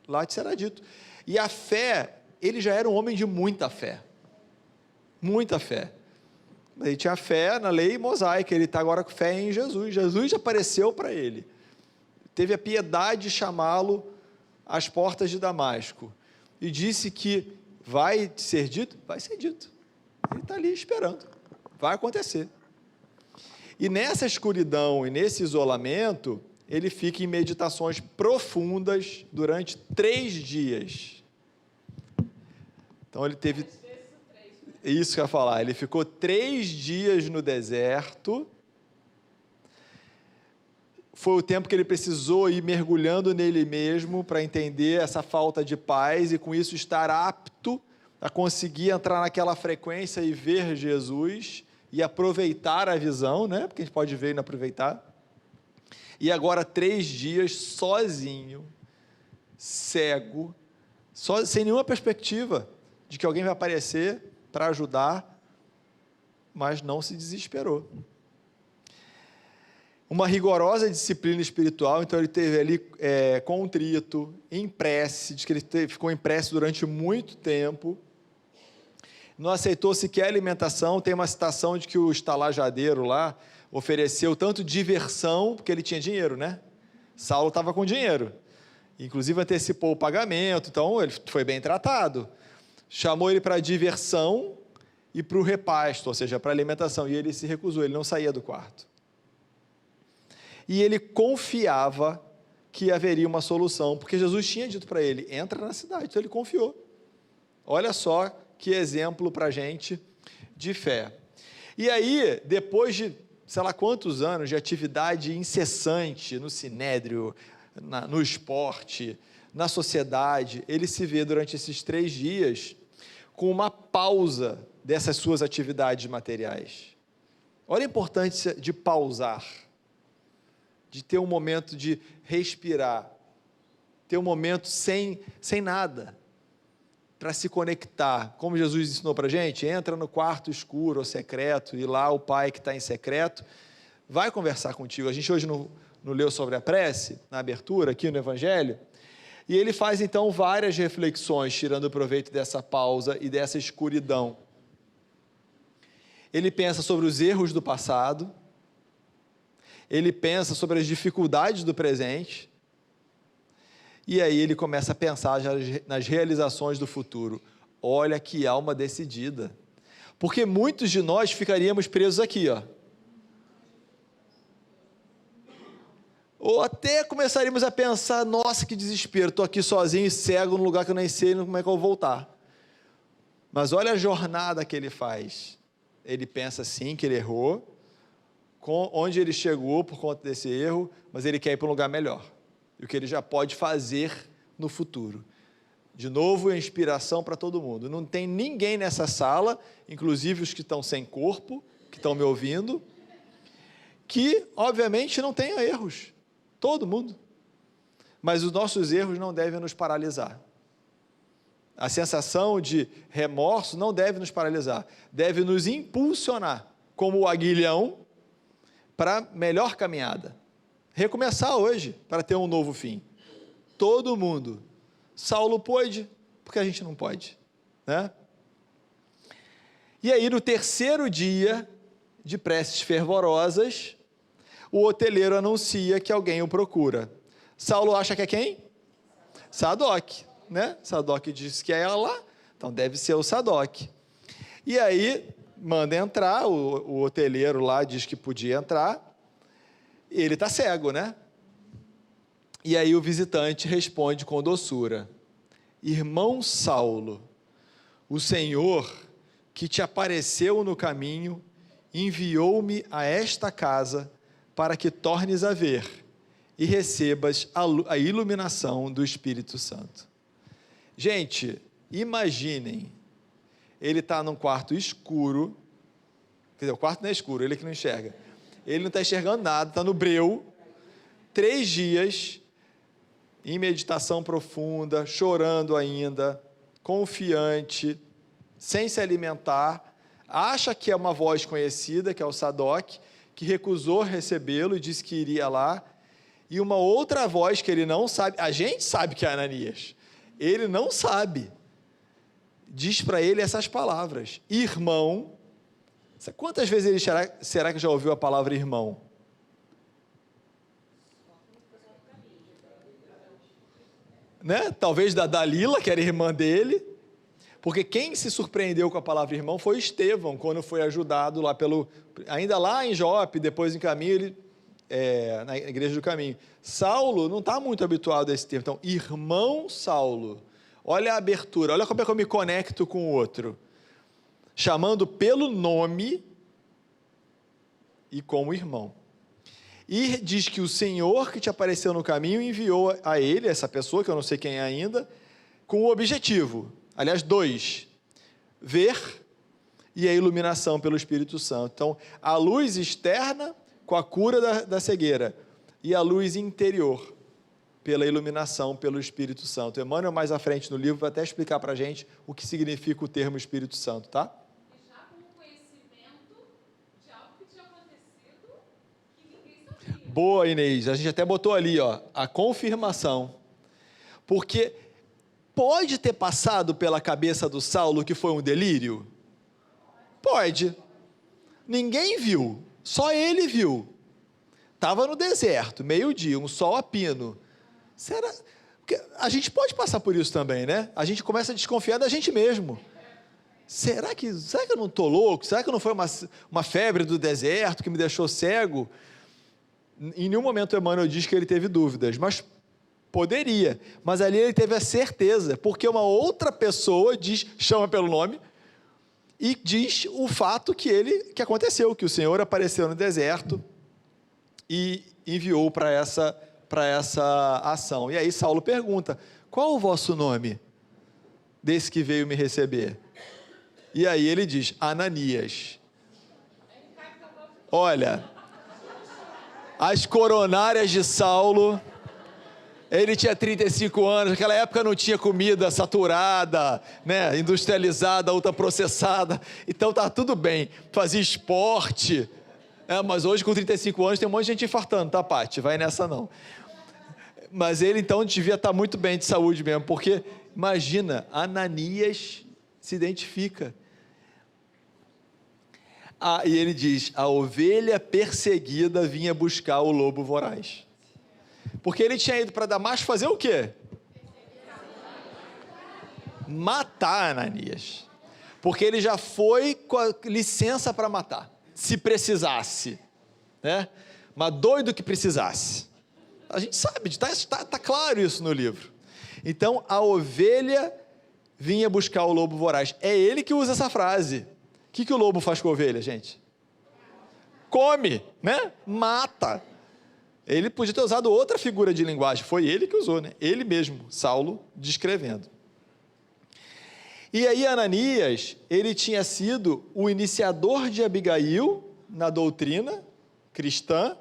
S1: Lá te será dito. E a fé, ele já era um homem de muita fé. Muita fé. Ele tinha fé na lei mosaica, ele está agora com fé em Jesus. Jesus apareceu para ele. Teve a piedade de chamá-lo às portas de Damasco. E disse que vai ser dito? Vai ser dito. Ele está ali esperando. Vai acontecer. E nessa escuridão e nesse isolamento, ele fica em meditações profundas durante 3 dias. Então ele teve... Isso que eu ia falar. Ele ficou 3 dias no deserto. Foi o tempo que ele precisou ir mergulhando nele mesmo para entender essa falta de paz e com isso estar apto a conseguir entrar naquela frequência e ver Jesus e aproveitar a visão, né? Porque a gente pode ver e não aproveitar. E agora 3 dias sozinho, cego, sem nenhuma perspectiva de que alguém vai aparecer para ajudar, mas não se desesperou. Uma rigorosa disciplina espiritual, então ele teve ali contrito, em prece, diz que ele ficou em prece durante muito tempo, não aceitou sequer alimentação. Tem uma citação de que o estalajadeiro lá ofereceu tanto diversão, porque ele tinha dinheiro, né? Saulo estava com dinheiro, inclusive antecipou o pagamento, então ele foi bem tratado. Chamou ele para diversão e para o repasto, ou seja, para alimentação, e ele se recusou, ele não saía do quarto. E ele confiava que haveria uma solução, porque Jesus tinha dito para ele, entra na cidade, então ele confiou. Olha só que exemplo para a gente de fé. E aí, depois de, sei lá quantos anos de atividade incessante no sinédrio, no esporte, na sociedade, ele se vê durante esses 3 dias com uma pausa dessas suas atividades materiais. Olha a importância de pausar, de ter um momento de respirar, ter um momento sem nada, para se conectar, como Jesus ensinou para a gente, entra no quarto escuro ou secreto, e lá o Pai que está em secreto vai conversar contigo. A gente hoje não leu sobre a prece, na abertura, aqui no Evangelho, e ele faz então várias reflexões, tirando proveito dessa pausa e dessa escuridão. Ele pensa sobre os erros do passado, ele pensa sobre as dificuldades do presente, e aí ele começa a pensar já nas realizações do futuro. Olha que alma decidida. Porque muitos de nós ficaríamos presos aqui, ó. Ou até começaríamos a pensar, nossa, que desespero, estou aqui sozinho e cego num lugar que eu nem sei como é que eu vou voltar. Mas olha a jornada que ele faz. Ele pensa sim que ele errou, onde ele chegou por conta desse erro, mas ele quer ir para um lugar melhor. E o que ele já pode fazer no futuro. De novo, inspiração para todo mundo. Não tem ninguém nessa sala, inclusive os que estão sem corpo, que estão me ouvindo, que, obviamente, não tenha erros. Todo mundo. Mas os nossos erros não devem nos paralisar. A sensação de remorso não deve nos paralisar. Deve nos impulsionar, como o aguilhão, para melhor caminhada. Recomeçar hoje, para ter um novo fim. Todo mundo. Saulo pôde, porque a gente não pode, né? E aí, no terceiro dia de preces fervorosas, o hoteleiro anuncia que alguém o procura. Saulo acha que é quem? Sadoc, né? Sadoc disse que é ela lá, então deve ser o Sadoc. E aí, manda entrar, o hoteleiro lá diz que podia entrar, ele está cego, né? E aí o visitante responde com doçura: irmão Saulo, o Senhor que te apareceu no caminho enviou-me a esta casa para que tornes a ver e recebas a iluminação do Espírito Santo. Gente, imaginem, ele está num quarto escuro, quer dizer, o quarto não é escuro, ele que não enxerga, ele não está enxergando nada, está no breu, 3 dias, em meditação profunda, chorando ainda, confiante, sem se alimentar, acha que é uma voz conhecida, que é o Sadoc, que recusou recebê-lo e disse que iria lá, e uma outra voz que ele não sabe, a gente sabe que é Ananias, ele não sabe, diz para ele essas palavras: irmão. Quantas vezes ele será que já ouviu a palavra irmão? Né? Talvez da Dalila, que era irmã dele, porque quem se surpreendeu com a palavra irmão foi Estevão, quando foi ajudado lá ainda lá em Jope, depois em caminho, na igreja do caminho. Saulo não está muito habituado a esse termo, então, irmão Saulo, olha a abertura, olha como é que eu me conecto com o outro, chamando pelo nome e como irmão. E diz que o Senhor que te apareceu no caminho enviou a ele, essa pessoa, que eu não sei quem é ainda, com o objetivo, aliás, 2, ver e a iluminação pelo Espírito Santo. Então, a luz externa com a cura da cegueira e a luz interior pela iluminação pelo Espírito Santo. Emmanuel, mais à frente no livro, vai até explicar para a gente o que significa o termo Espírito Santo, tá?
S3: E já com o conhecimento de algo que tinha acontecido que ninguém sabia.
S1: Boa, Inês. A gente até botou ali, ó, a confirmação. Porque pode ter passado pela cabeça do Saulo que foi um delírio? Pode. Ninguém viu, só ele viu. Estava no deserto, meio-dia, um sol a pino. Será? Porque a gente pode passar por isso também, né? A gente começa a desconfiar da gente mesmo. Será que eu não estou louco? Será que não foi uma febre do deserto que me deixou cego? Em nenhum momento Emmanuel diz que ele teve dúvidas, mas poderia. Mas ali ele teve a certeza, porque uma outra pessoa chama pelo nome e diz o fato que aconteceu, que o Senhor apareceu no deserto e enviou para essa ação. E aí Saulo pergunta: qual o vosso nome desse que veio me receber? E aí ele diz: Ananias. Olha, as coronárias de Saulo, ele tinha 35 anos, naquela época não tinha comida saturada, né, industrializada, ultraprocessada, então tá tudo bem, fazia esporte, mas hoje com 35 anos tem um monte de gente infartando, tá, Paty? Vai nessa não. Mas ele então devia estar muito bem de saúde mesmo, porque imagina, Ananias se identifica. E ele diz: a ovelha perseguida vinha buscar o lobo voraz. Porque ele tinha ido para Damasco fazer o quê? Matar Ananias. Porque ele já foi com a licença para matar, se precisasse, né? Mas doido que precisasse. A gente sabe, está claro isso no livro. Então, a ovelha vinha buscar o lobo voraz. É ele que usa essa frase. O que o lobo faz com a ovelha, gente? Come, né? Mata. Ele podia ter usado outra figura de linguagem. Foi ele que usou, né? Ele mesmo, Saulo, descrevendo. E aí, Ananias, ele tinha sido o iniciador de Abigail na doutrina cristã.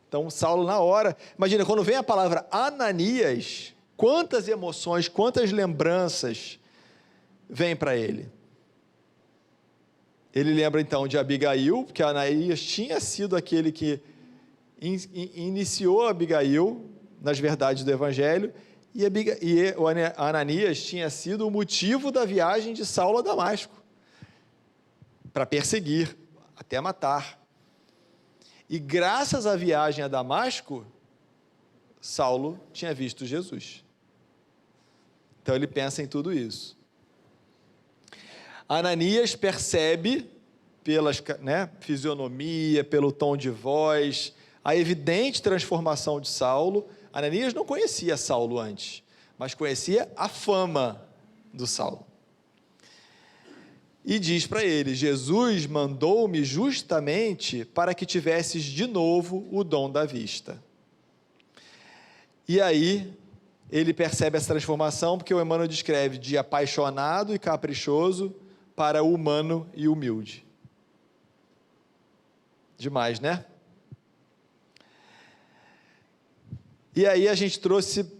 S1: Então, Saulo, na hora... Imagina, quando vem a palavra Ananias, quantas emoções, quantas lembranças vêm para ele. Ele lembra, então, de Abigail, porque Ananias tinha sido aquele que iniciou Abigail nas verdades do Evangelho, e o Ananias tinha sido o motivo da viagem de Saulo a Damasco, para perseguir, até matar. E graças à viagem a Damasco, Saulo tinha visto Jesus. Então ele pensa em tudo isso. Ananias percebe, pela fisionomia, pelo tom de voz, a evidente transformação de Saulo. Ananias não conhecia Saulo antes, mas conhecia a fama do Saulo. E diz para ele: Jesus mandou-me justamente para que tivesses de novo o dom da vista. E aí ele percebe essa transformação, porque o Emmanuel descreve de apaixonado e caprichoso para humano e humilde. Demais, né? E aí a gente trouxe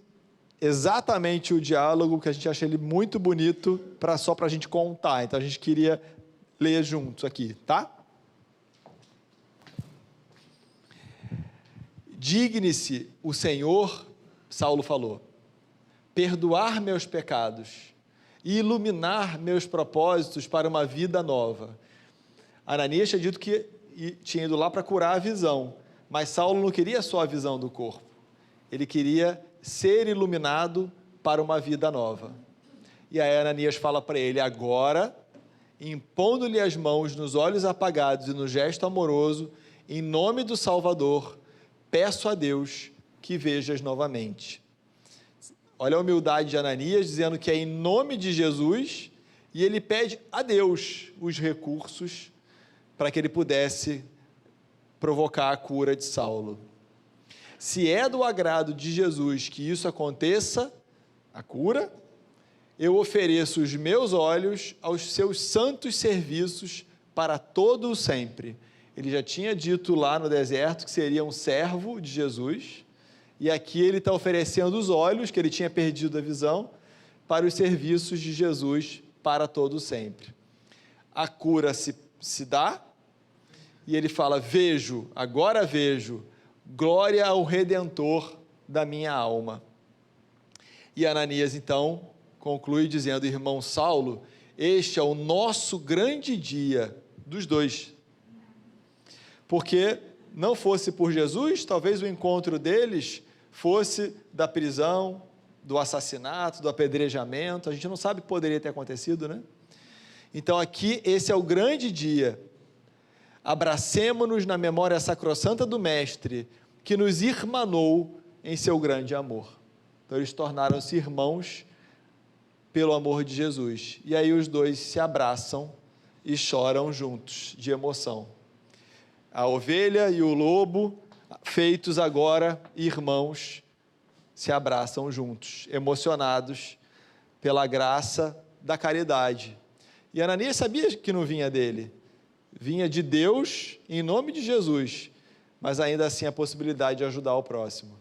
S1: exatamente o diálogo, que a gente acha ele muito bonito, só para a gente contar. Então a gente queria ler juntos aqui, tá? Digne-se o Senhor, Saulo falou, perdoar meus pecados e iluminar meus propósitos para uma vida nova. Ananias tinha dito que tinha ido lá para curar a visão, mas Saulo não queria só a visão do corpo. Ele queria ser iluminado para uma vida nova. E aí Ananias fala para ele: agora, impondo-lhe as mãos nos olhos apagados e no gesto amoroso, em nome do Salvador, peço a Deus que vejas novamente. Olha a humildade de Ananias, dizendo que é em nome de Jesus, e ele pede a Deus os recursos para que ele pudesse provocar a cura de Saulo. Se é do agrado de Jesus que isso aconteça, a cura, eu ofereço os meus olhos aos seus santos serviços para todo o sempre. Ele já tinha dito lá no deserto que seria um servo de Jesus, e aqui ele está oferecendo os olhos, que ele tinha perdido a visão, para os serviços de Jesus para todo o sempre. A cura se dá, e ele fala: vejo, agora vejo, glória ao Redentor da minha alma. E Ananias, então, conclui dizendo: irmão Saulo, este é o nosso grande dia, dos dois. Porque não fosse por Jesus, talvez o encontro deles fosse da prisão, do assassinato, do apedrejamento. A gente não sabe o que poderia ter acontecido, né? Então aqui, esse é o grande dia. Abracemo-nos na memória sacrossanta do Mestre, que nos irmanou em seu grande amor. Então eles tornaram-se irmãos pelo amor de Jesus. E aí os dois se abraçam e choram juntos, de emoção. A ovelha e o lobo, feitos agora irmãos, se abraçam juntos, emocionados pela graça da caridade. E Ananias sabia que não vinha dele, vinha de Deus, em nome de Jesus, mas ainda assim a possibilidade de ajudar o próximo.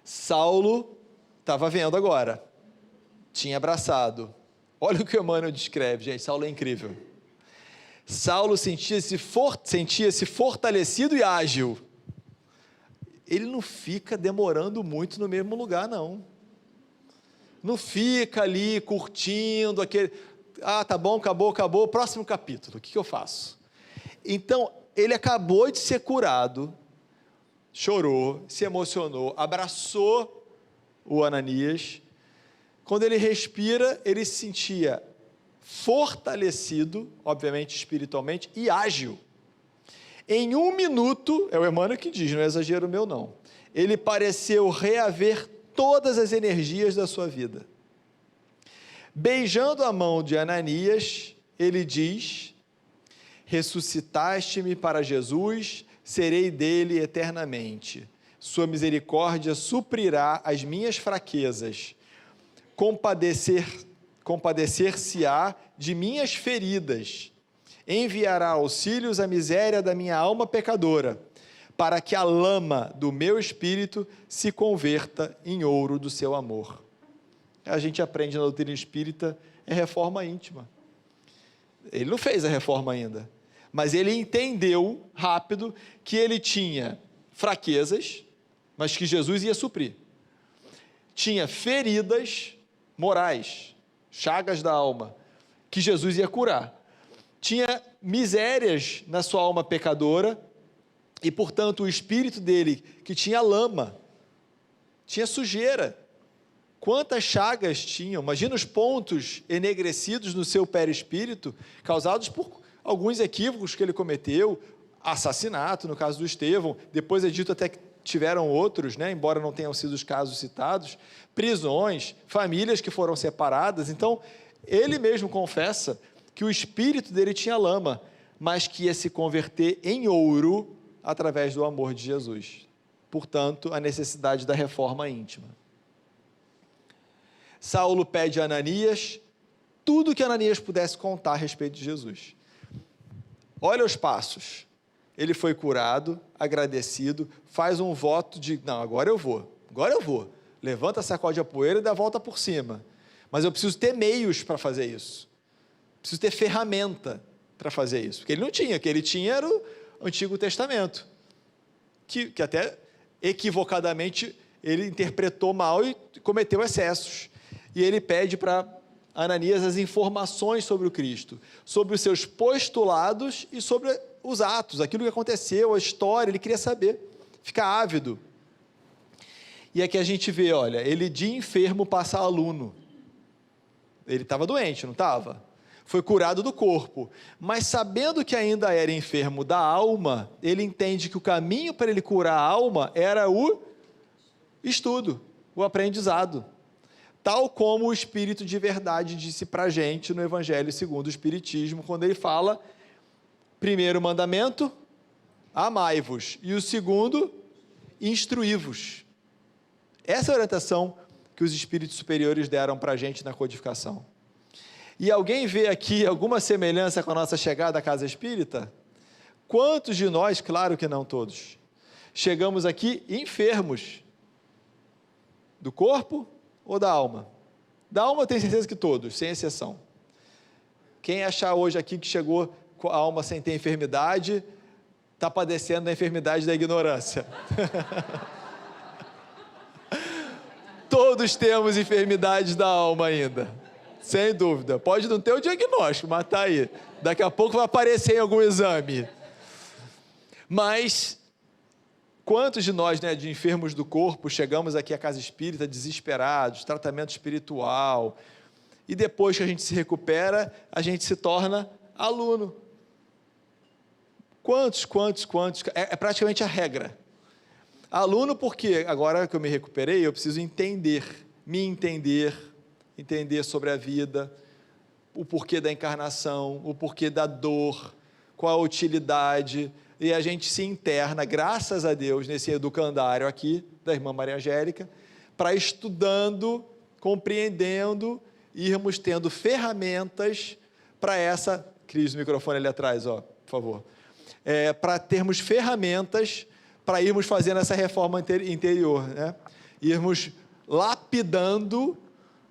S1: Saulo estava vendo agora, tinha abraçado. Olha o que o Emmanuel descreve, gente, Saulo é incrível. Saulo sentia-se fortalecido e ágil. Ele não fica demorando muito no mesmo lugar, não. Não fica ali curtindo aquele... tá bom, acabou, próximo capítulo, o que eu faço? Então, ele acabou de ser curado, chorou, se emocionou, abraçou o Ananias. Quando ele respira, ele se sentia fortalecido, obviamente espiritualmente, e ágil. Em 1 minuto, é o Emmanuel que diz, não é exagero meu não, ele pareceu reaver todas as energias da sua vida. Beijando a mão de Ananias, ele diz: ressuscitaste-me para Jesus, serei dele eternamente. Sua misericórdia suprirá as minhas fraquezas. Compadecer-se-á de minhas feridas. Enviará auxílios à miséria da minha alma pecadora, para que a lama do meu espírito se converta em ouro do seu amor. A gente aprende na doutrina espírita, é reforma íntima. Ele não fez a reforma ainda, mas ele entendeu rápido que ele tinha fraquezas, mas que Jesus ia suprir. Tinha feridas morais, chagas da alma, que Jesus ia curar. Tinha misérias na sua alma pecadora, e, portanto, o espírito dele, que tinha lama, tinha sujeira. Quantas chagas tinham? Imagina os pontos enegrecidos no seu perispírito, causados por alguns equívocos que ele cometeu, assassinato, no caso do Estevão, depois é dito até que tiveram outros, né, embora não tenham sido os casos citados, prisões, famílias que foram separadas. Então, ele mesmo confessa que o espírito dele tinha lama, mas que ia se converter em ouro através do amor de Jesus. Portanto, a necessidade da reforma íntima. Saulo pede a Ananias tudo que Ananias pudesse contar a respeito de Jesus. Olha os passos. Ele foi curado, agradecido, faz um voto de, não, agora eu vou. Levanta, sacode a poeira e dá a volta por cima. Mas eu preciso ter meios para fazer isso. Preciso ter ferramenta para fazer isso. Porque ele não tinha, o que ele tinha era o Antigo Testamento, que até equivocadamente ele interpretou mal e cometeu excessos. E ele pede para Ananias as informações sobre o Cristo, sobre os seus postulados e sobre os atos, aquilo que aconteceu, a história, ele queria saber, fica ávido. E aqui a gente vê, olha, ele de enfermo passa a aluno. Ele estava doente, não estava? Foi curado do corpo, mas sabendo que ainda era enfermo da alma, ele entende que o caminho para ele curar a alma era o estudo, o aprendizado. Tal como o Espírito de verdade disse para a gente no Evangelho segundo o Espiritismo, quando ele fala, primeiro mandamento, amai-vos, e o segundo, instruí-vos. Essa é a orientação que os Espíritos superiores deram para a gente na codificação. E alguém vê aqui alguma semelhança com a nossa chegada à casa espírita? Quantos de nós, claro que não todos, chegamos aqui enfermos do corpo ou da alma? Da alma eu tenho certeza que todos, sem exceção. Quem achar hoje aqui que chegou com a alma sem ter enfermidade, está padecendo da enfermidade da ignorância. Todos temos enfermidades da alma ainda, sem dúvida. Pode não ter o diagnóstico, mas está aí. Daqui a pouco vai aparecer em algum exame. Mas quantos de nós, né, de enfermos do corpo, chegamos aqui à casa espírita desesperados, tratamento espiritual, e depois que a gente se recupera, a gente se torna aluno. Quantos? É praticamente a regra. Aluno porque, agora que eu me recuperei, eu preciso me entender sobre a vida, o porquê da encarnação, o porquê da dor, qual a utilidade, e a gente se interna, graças a Deus, nesse educandário aqui, da irmã Maria Angélica, para estudando, compreendendo, irmos tendo ferramentas para essa... Cris, o microfone ali atrás, ó, por favor. Para termos ferramentas para irmos fazendo essa reforma interior, né? Irmos lapidando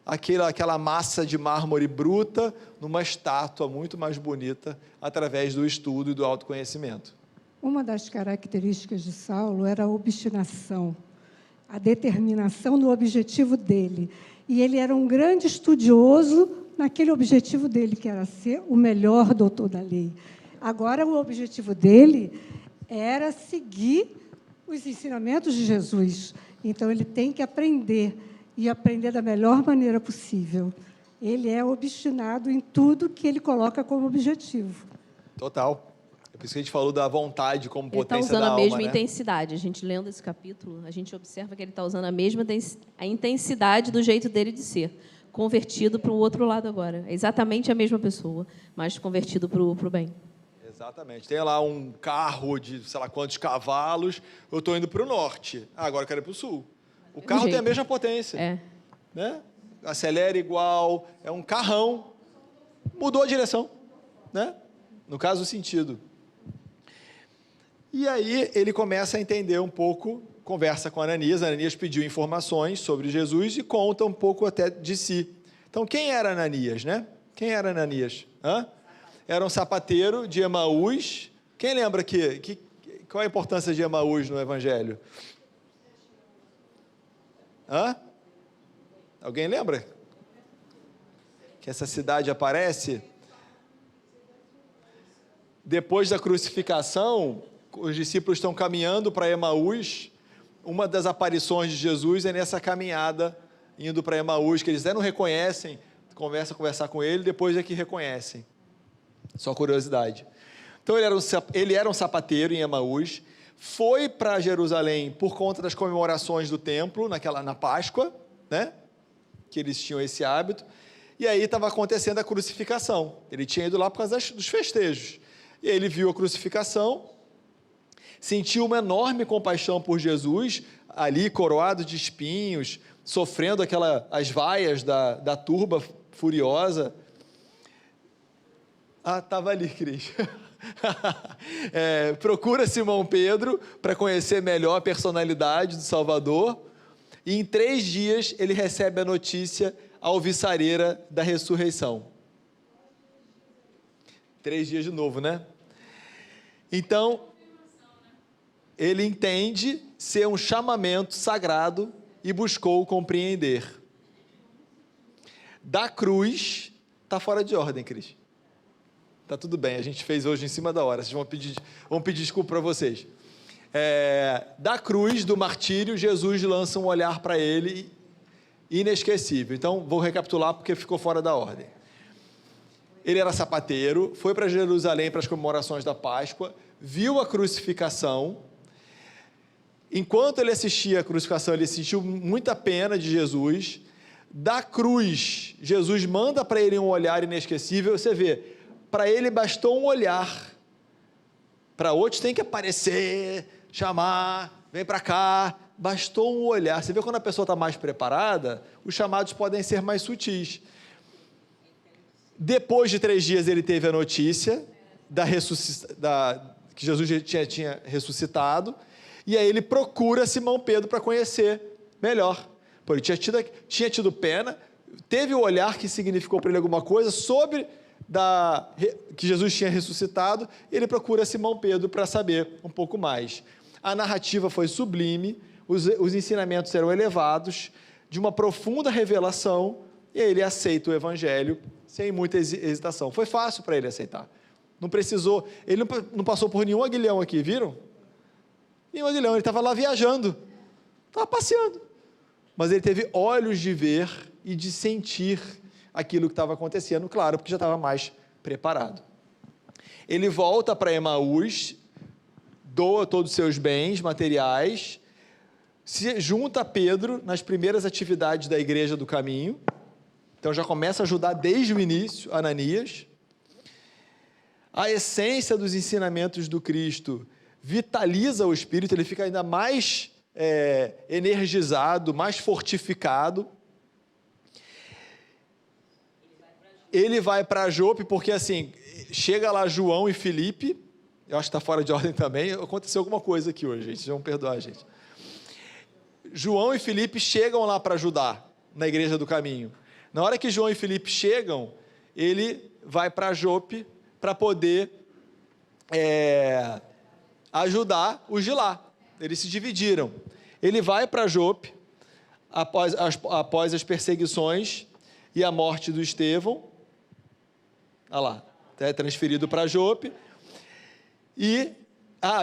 S1: aquela massa de mármore bruta numa estátua muito mais bonita através do estudo e do autoconhecimento.
S7: Uma das características de Saulo era a obstinação, a determinação no objetivo dele. E ele era um grande estudioso naquele objetivo dele, que era ser o melhor doutor da lei. Agora, o objetivo dele era seguir os ensinamentos de Jesus. Então, ele tem que aprender, e aprender da melhor maneira possível. Ele é obstinado em tudo que ele coloca como objetivo.
S1: Total. É por isso que a gente falou da vontade como
S2: Ele está
S1: potência
S2: usando
S1: da
S2: a
S1: alma,
S2: mesma
S1: né?
S2: intensidade. A gente lendo esse capítulo, a gente observa que ele está usando a mesma a intensidade do jeito dele de ser, convertido para o outro lado agora. É exatamente a mesma pessoa, mas convertido para o bem.
S1: Exatamente. Tem lá um carro de sei lá quantos cavalos, eu estou indo para o norte, agora eu quero ir para o sul. O carro tem a
S2: jeito.
S1: mesma potência.
S2: É.
S1: Né? Acelera igual, é um carrão, mudou a direção, né? No caso, o sentido. E aí ele começa a entender um pouco, conversa com Ananias pediu informações sobre Jesus e conta um pouco até de si. Então, quem era Ananias, né? Quem era Ananias? Era um sapateiro de Emaús. Quem lembra qual é a importância de Emaús no Evangelho? Alguém lembra? Que essa cidade aparece? Depois da crucificação, os discípulos estão caminhando para Emaús. Uma das aparições de Jesus é nessa caminhada, indo para Emaús, que eles não reconhecem, conversar com ele, depois é que reconhecem. Só curiosidade. Então, ele era um sapateiro em Emaús, foi para Jerusalém por conta das comemorações do templo, na Páscoa, né? Que eles tinham esse hábito, e aí estava acontecendo a crucificação. Ele tinha ido lá por causa dos festejos. E ele viu a crucificação, sentiu uma enorme compaixão por Jesus, ali coroado de espinhos, sofrendo as vaias da turba furiosa. Estava ali, Cris. Procura Simão Pedro para conhecer melhor a personalidade do Salvador. E em 3 dias ele recebe a notícia alvissareira da ressurreição. 3 dias de novo, né? Então, ele entende ser um chamamento sagrado e buscou compreender. Da cruz, está fora de ordem, Cris. Está tudo bem, a gente fez hoje em cima da hora, vocês vão pedir desculpa para vocês. Da cruz, do martírio, Jesus lança um olhar para ele inesquecível. Então, vou recapitular porque ficou fora da ordem. Ele era sapateiro, foi para Jerusalém para as comemorações da Páscoa, viu a crucificação. Enquanto ele assistia a crucificação, ele sentiu muita pena de Jesus. Da cruz, Jesus manda para ele um olhar inesquecível. Você vê, para ele bastou um olhar. Para outros tem que aparecer, chamar, vem para cá. Bastou um olhar. Você vê quando a pessoa está mais preparada, os chamados podem ser mais sutis. Depois de 3 dias ele teve a notícia que Jesus tinha ressuscitado, e aí ele procura Simão Pedro para conhecer melhor. Ele tinha tido pena, teve o olhar que significou para ele alguma coisa sobre que Jesus tinha ressuscitado, ele procura Simão Pedro para saber um pouco mais. A narrativa foi sublime, os ensinamentos eram elevados, de uma profunda revelação, e ele aceita o Evangelho sem muita hesitação. Foi fácil para ele aceitar. Não precisou, ele não passou por nenhum aguilhão aqui, viram? Nenhum aguilhão, ele estava lá viajando, estava passeando. Mas ele teve olhos de ver e de sentir aquilo que estava acontecendo, claro, porque já estava mais preparado. Ele volta para Emaús, doa todos os seus bens materiais, se junta a Pedro nas primeiras atividades da Igreja do Caminho, então já começa a ajudar desde o início, Ananias. A essência dos ensinamentos do Cristo vitaliza o espírito, ele fica ainda mais energizado, mais fortificado. Ele vai para Jope, porque assim, chega lá João e Filipe, eu acho que está fora de ordem também, aconteceu alguma coisa aqui hoje, gente, vão perdoar a gente. João e Filipe chegam lá para ajudar na Igreja do Caminho. Na hora que João e Filipe chegam, ele vai para Jope para poder ajudar os de lá. Eles se dividiram. Ele vai para Jope após as perseguições e a morte do Estevão. Olha lá, é transferido para Jope. E,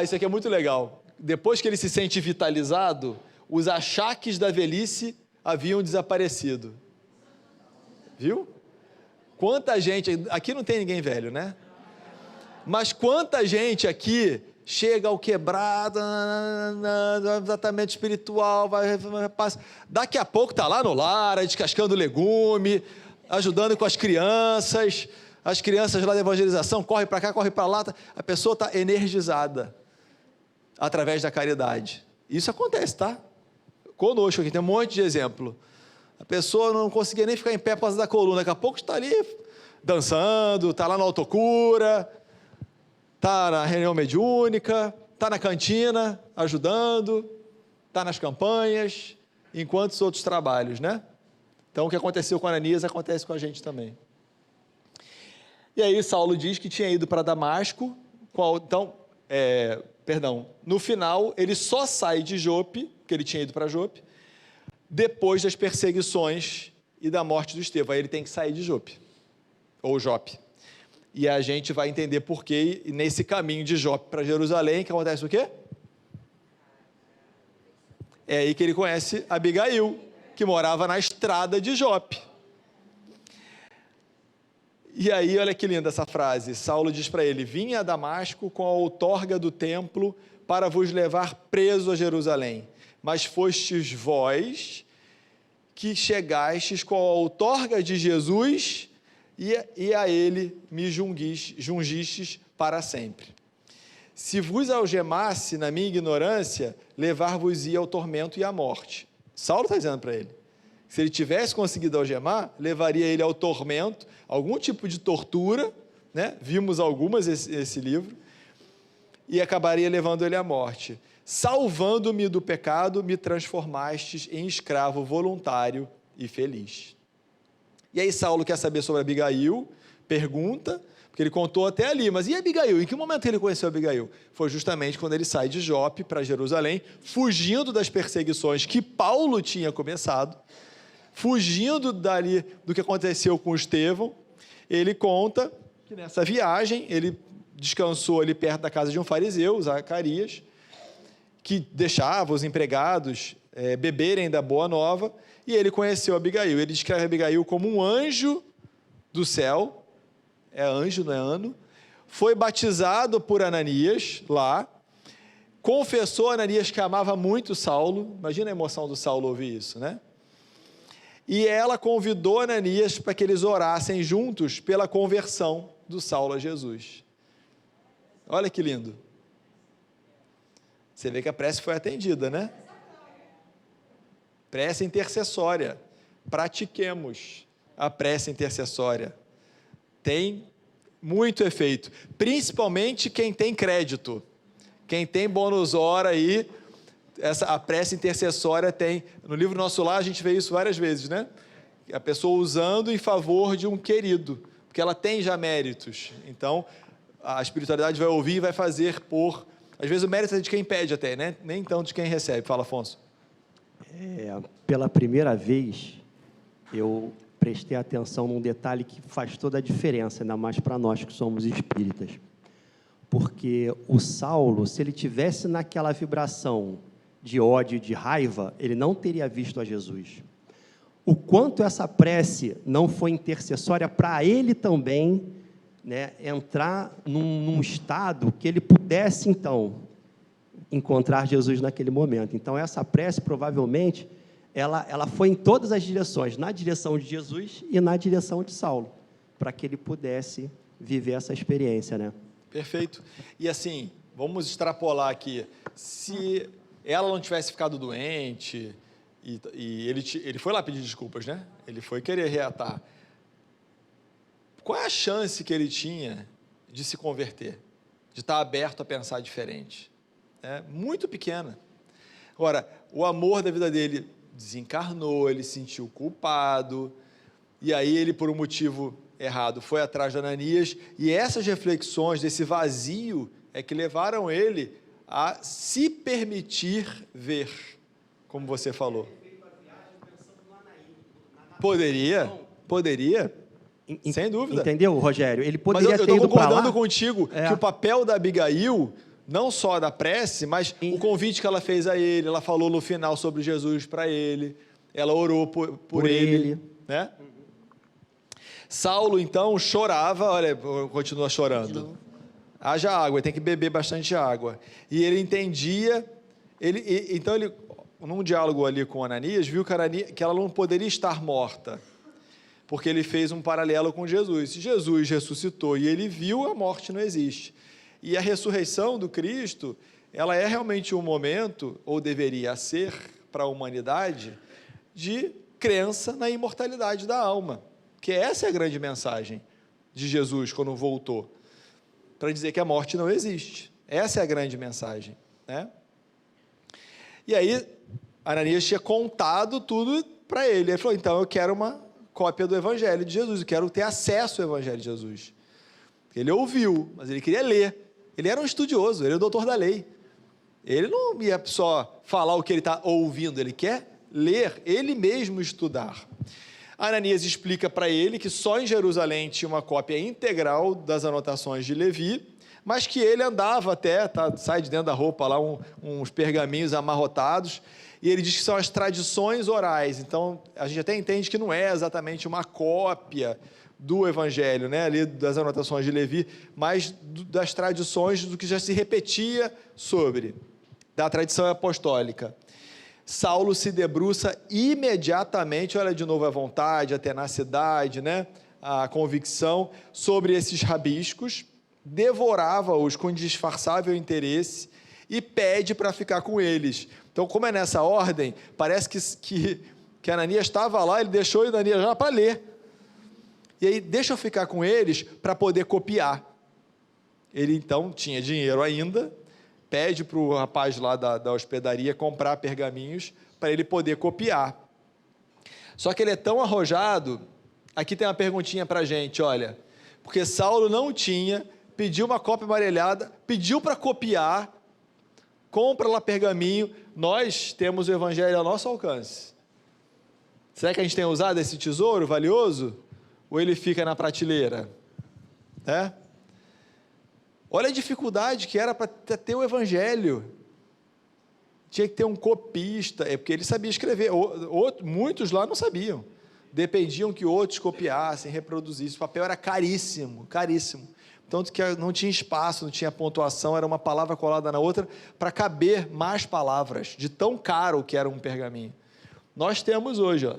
S1: isso aqui é muito legal. Depois que ele se sente vitalizado, os achaques da velhice haviam desaparecido. Viu? Quanta gente... Aqui não tem ninguém velho, né? Mas quanta gente aqui chega ao quebrado, tratamento espiritual, passa. Daqui a pouco está lá no lar, descascando legume, ajudando com as crianças lá da evangelização, corre para cá, corre para lá, a pessoa está energizada através da caridade. Isso acontece, tá? Conosco aqui, tem um monte de exemplo. A pessoa não conseguia nem ficar em pé por causa da coluna, daqui a pouco está ali dançando, está lá na autocura, está na reunião mediúnica, está na cantina, ajudando, está nas campanhas, em quantos outros trabalhos, né? Então, o que aconteceu com Ananias acontece com a gente também. E aí, Saulo diz que tinha ido para Damasco, no final, ele só sai de Jope, porque ele tinha ido para Jope, depois das perseguições e da morte do Estevão. Aí ele tem que sair de Jope, ou Jope. E a gente vai entender por que, nesse caminho de Jope para Jerusalém, que acontece o quê? É aí que ele conhece Abigail, que morava na estrada de Jope. E aí, olha que linda essa frase, Saulo diz para ele, vim a Damasco com a outorga do templo para vos levar preso a Jerusalém, mas fostes vós que chegastes com a outorga de Jesus e a ele me jungistes para sempre. Se vos algemasse na minha ignorância, levar-vos-ia ao tormento e à morte. Saulo está dizendo para ele, se ele tivesse conseguido algemar, levaria ele ao tormento, algum tipo de tortura, né? Vimos algumas esse livro, e acabaria levando ele à morte. Salvando-me do pecado, me transformastes em escravo voluntário e feliz. E aí Saulo quer saber sobre Abigail, pergunta, porque ele contou até ali, mas e Abigail? Em que momento ele conheceu Abigail? Foi justamente quando ele sai de Jope para Jerusalém, fugindo das perseguições que Paulo tinha começado, fugindo dali do que aconteceu com Estevão. Ele conta que nessa viagem ele descansou ali perto da casa de um fariseu, Zacarias, que deixava os empregados beberem da boa nova, e ele conheceu Abigail. Ele descreve Abigail como um anjo do céu, é anjo, não é ano, foi batizado por Ananias lá, confessou a Ananias que amava muito Saulo, imagina a emoção do Saulo ouvir isso, né? E ela convidou Ananias para que eles orassem juntos pela conversão do Saulo a Jesus. Olha que lindo. Você vê que a prece foi atendida, né? Prece intercessória. Pratiquemos a prece intercessória. Tem muito efeito. Principalmente quem tem crédito. Quem tem bônus hora aí, a prece intercessória tem. No livro Nosso Lar a gente vê isso várias vezes, né? A pessoa usando em favor de um querido, porque ela tem já méritos. Então, a espiritualidade vai ouvir e vai fazer por... Às vezes o mérito é de quem pede até, né? Nem tanto de quem recebe. Fala, Afonso.
S8: Pela primeira vez, eu prestei atenção num detalhe que faz toda a diferença, ainda mais para nós que somos espíritas. Porque o Saulo, se ele tivesse naquela vibração de ódio, de raiva, ele não teria visto a Jesus. O quanto essa prece não foi intercessória para ele também, né, entrar num estado que ele pudesse, então, encontrar Jesus naquele momento. Então, essa prece, provavelmente, ela foi em todas as direções, na direção de Jesus e na direção de Saulo, para que ele pudesse viver essa experiência, né?
S1: Perfeito. E assim, vamos extrapolar aqui. Se ela não tivesse ficado doente, e ele foi lá pedir desculpas, né? Ele foi querer reatar. Qual é a chance que ele tinha de se converter? De estar aberto a pensar diferente? Muito pequena. Agora, o amor da vida dele desencarnou, ele se sentiu culpado, e aí ele, por um motivo errado, foi atrás de Ananias, e essas reflexões desse vazio é que levaram ele a se permitir ver, como você falou. Poderia, sem dúvida.
S8: Entendeu, Rogério? Ele poderia
S1: mas eu
S8: ter ido para lá.
S1: Estou concordando contigo que o papel da Abigail, não só da prece, mas o convite que ela fez a ele, ela falou no final sobre Jesus para ele, ela orou por ele, né? Saulo, então, chorava, olha, continua chorando. haja água, ele tem que beber bastante água. E ele entendia, então ele, num diálogo ali com Ananias, viu que ela não poderia estar morta, porque ele fez um paralelo com Jesus. Jesus ressuscitou e ele viu, a morte não existe. E a ressurreição do Cristo, ela é realmente um momento, ou deveria ser, para a humanidade, de crença na imortalidade da alma, que essa é a grande mensagem de Jesus quando voltou, para dizer que a morte não existe. Essa é a grande mensagem, né? E aí, Ananias tinha contado tudo para ele. Ele falou, então, eu quero uma cópia do Evangelho de Jesus, eu quero ter acesso ao Evangelho de Jesus. Ele ouviu, mas ele queria ler. Ele era um estudioso, ele é o doutor da lei. Ele não ia só falar o que ele está ouvindo, ele quer ler, ele mesmo estudar. Ananias explica para ele que só em Jerusalém tinha uma cópia integral das anotações de Levi, mas que ele andava até, sai de dentro da roupa lá uns pergaminhos amarrotados, e ele diz que são as tradições orais. Então, a gente até entende que não é exatamente uma cópia do Evangelho, né, ali das anotações de Levi, mas das tradições do que já se repetia sobre, da tradição apostólica. Saulo se debruça imediatamente, olha de novo a vontade, a tenacidade, né, a convicção sobre esses rabiscos, devorava-os com indisfarçável interesse e pede para ficar com eles. Então, como é nessa ordem, parece que Ananias estava lá, ele deixou Ananias já para ler. E aí, deixa eu ficar com eles para poder copiar. Ele, então, tinha dinheiro ainda, pede para o rapaz lá da hospedaria comprar pergaminhos para ele poder copiar. Só que ele é tão arrojado, aqui tem uma perguntinha para a gente, olha, porque Saulo não tinha, pediu uma cópia amarelhada, pediu para copiar, compra lá pergaminho, nós temos o Evangelho ao nosso alcance. Será que a gente tem usado esse tesouro valioso? Ou ele fica na prateleira? Olha a dificuldade que era para ter o Evangelho. Tinha que ter um copista, porque ele sabia escrever. Muitos lá não sabiam. Dependiam que outros copiassem, reproduzissem. O papel era caríssimo, caríssimo. Tanto que não tinha espaço, não tinha pontuação, era uma palavra colada na outra para caber mais palavras, de tão caro que era um pergaminho. Nós temos hoje, ó.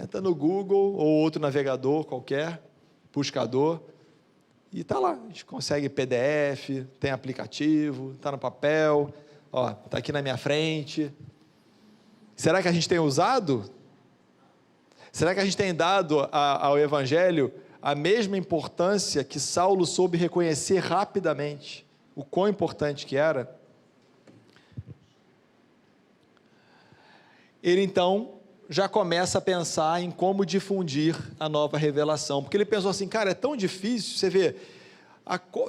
S1: Entra no Google ou outro navegador qualquer, buscador, e está lá. A gente consegue PDF, tem aplicativo, está no papel, está aqui na minha frente. Será que a gente tem usado? Será que a gente tem dado ao Evangelho a mesma importância que Saulo soube reconhecer rapidamente, o quão importante que era? Ele, então, já começa a pensar em como difundir a nova revelação, porque ele pensou assim, cara, é tão difícil, você vê,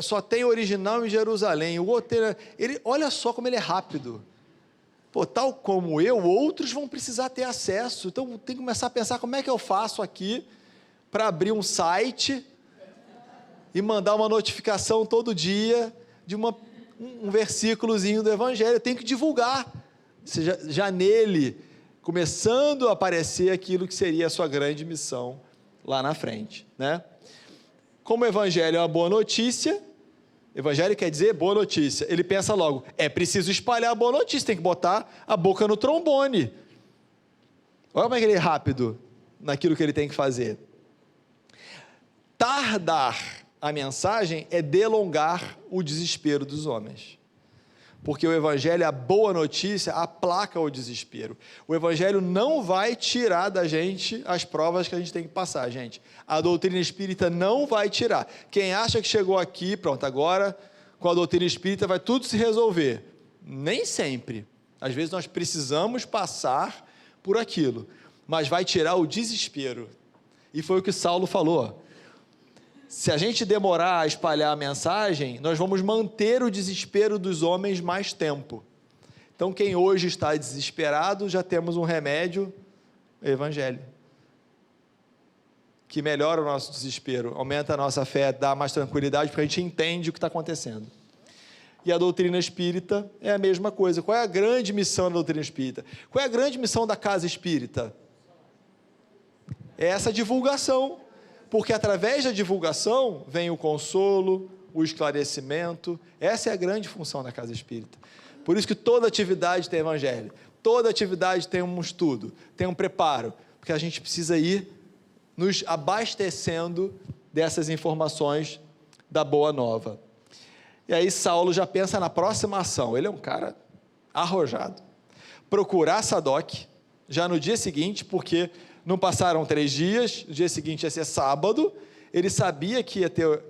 S1: só tem original em Jerusalém, o outro, olha só como ele é rápido, tal como eu, outros vão precisar ter acesso, então tem que começar a pensar como é que eu faço aqui para abrir um site e mandar uma notificação todo dia de um versículozinho do Evangelho, eu tenho que divulgar, já nele, começando a aparecer aquilo que seria a sua grande missão lá na frente, né? Como o Evangelho é uma boa notícia, Evangelho quer dizer boa notícia, ele pensa logo, é preciso espalhar a boa notícia, tem que botar a boca no trombone. Olha como é que ele é rápido naquilo que ele tem que fazer. Tardar a mensagem é delongar o desespero dos homens. Porque o Evangelho, a boa notícia, aplaca o desespero. O Evangelho não vai tirar da gente as provas que a gente tem que passar, gente. A doutrina espírita não vai tirar. Quem acha que chegou aqui, pronto, agora com a doutrina espírita vai tudo se resolver. Nem sempre. Às vezes nós precisamos passar por aquilo, mas vai tirar o desespero. E foi o que Saulo falou. Se a gente demorar a espalhar a mensagem, nós vamos manter o desespero dos homens mais tempo. Então, quem hoje está desesperado, já temos um remédio, Evangelho, que melhora o nosso desespero, aumenta a nossa fé, dá mais tranquilidade, porque a gente entende o que está acontecendo. E a doutrina espírita é a mesma coisa. Qual é a grande missão da doutrina espírita? Qual é a grande missão da casa espírita? É essa divulgação. Porque através da divulgação vem o consolo, o esclarecimento. Essa é a grande função da casa espírita. Por isso que toda atividade tem evangelho, toda atividade tem um estudo, tem um preparo, porque a gente precisa ir nos abastecendo dessas informações da boa nova. E aí Saulo já pensa na próxima ação. Ele é um cara arrojado. Procurar Sadoc já no dia seguinte, porque não passaram 3 dias, no dia seguinte ia ser sábado, ele sabia que ia ter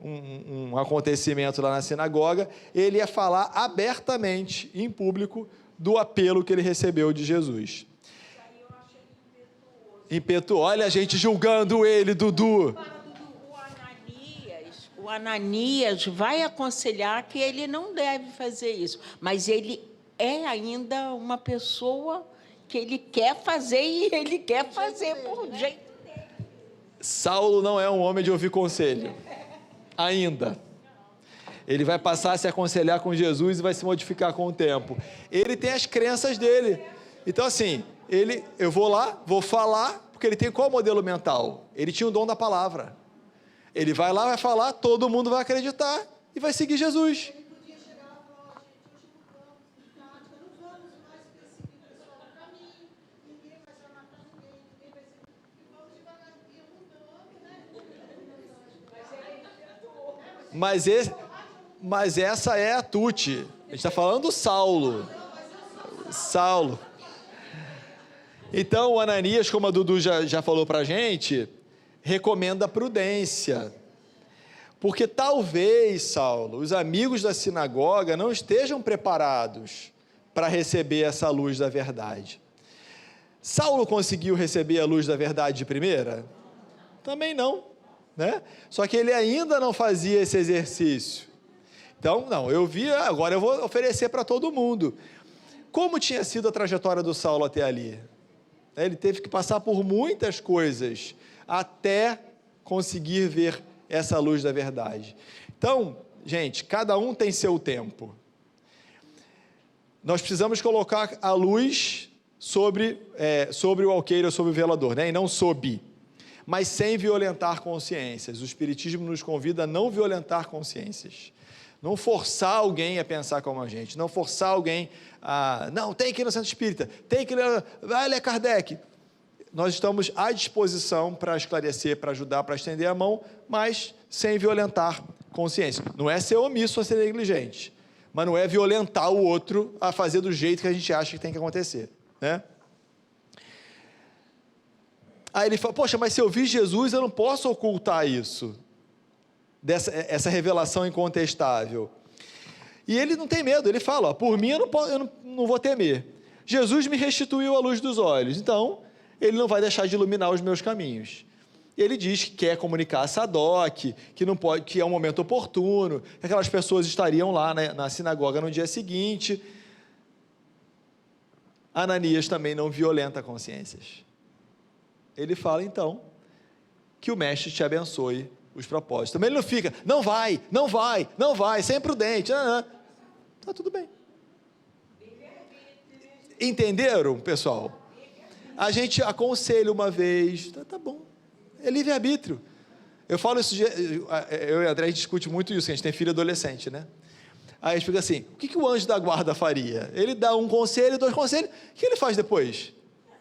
S1: um acontecimento lá na sinagoga, ele ia falar abertamente, em público, do apelo que ele recebeu de Jesus. Impetuoso. Olha a gente julgando ele, Dudu.
S5: O Ananias vai aconselhar que ele não deve fazer isso, mas ele é ainda uma pessoa que ele quer fazer e ele quer fazer por jeito dele.
S1: Saulo não é um homem de ouvir conselho, ainda. Ele vai passar a se aconselhar com Jesus e vai se modificar com o tempo. Ele tem as crenças dele. Então, assim, eu vou lá, vou falar, porque ele tem qual modelo mental? Ele tinha o dom da palavra. Ele vai lá, vai falar, todo mundo vai acreditar e vai seguir Jesus.
S7: Ele podia chegar lá e falar, gente, hoje mudamos de tática, não vamos mais perseguir o pessoal no caminho, ninguém vai já matar ninguém, ninguém vai ser... E vamos devagarzinho mudando, né?
S1: Mas essa é a Tuti. A gente está falando do Saulo. Saulo. Então, o Ananias, como a Dudu já falou para a gente, recomenda prudência. Porque talvez, Saulo, os amigos da sinagoga não estejam preparados para receber essa luz da verdade. Saulo conseguiu receber a luz da verdade de primeira? Também não, né? Só que ele ainda não fazia esse exercício. Então, não, eu vi, agora eu vou oferecer para todo mundo. Como tinha sido a trajetória do Saulo até ali? Ele teve que passar por muitas coisas até conseguir ver essa luz da verdade. Então, gente, cada um tem seu tempo. Nós precisamos colocar a luz sobre o alqueire, sobre o velador, né? E não sob, mas sem violentar consciências. O Espiritismo nos convida a não violentar consciências. Não forçar alguém a pensar como a gente, não forçar alguém a... Não, tem que ir no centro espírita, tem que ler... Vai ler Kardec. Nós estamos à disposição para esclarecer, para ajudar, para estender a mão, mas sem violentar consciência. Não é ser omisso ou ser negligente, mas não é violentar o outro a fazer do jeito que a gente acha que tem que acontecer, né? Aí ele fala, poxa, mas se eu vi Jesus, eu não posso ocultar isso, essa revelação incontestável. E ele não tem medo, ele fala, ó, por mim eu não vou temer. Jesus me restituiu a luz dos olhos, então ele não vai deixar de iluminar os meus caminhos. Ele diz que quer comunicar a Sadoc, que não pode, que é um momento oportuno, que aquelas pessoas estariam lá na sinagoga no dia seguinte. Ananias também não violenta consciências. Ele fala, então, que o mestre te abençoe os propósitos. Também ele não fica, não vai, ser imprudente. Está tudo bem. Entenderam, pessoal? A gente aconselha uma vez, tá bom, é livre-arbítrio. Eu falo isso, eu e a André, a gente discute muito isso, a gente tem filho adolescente, né? Aí a gente fica assim, o que o anjo da guarda faria? Ele dá um conselho, 2 conselhos, o que ele faz depois?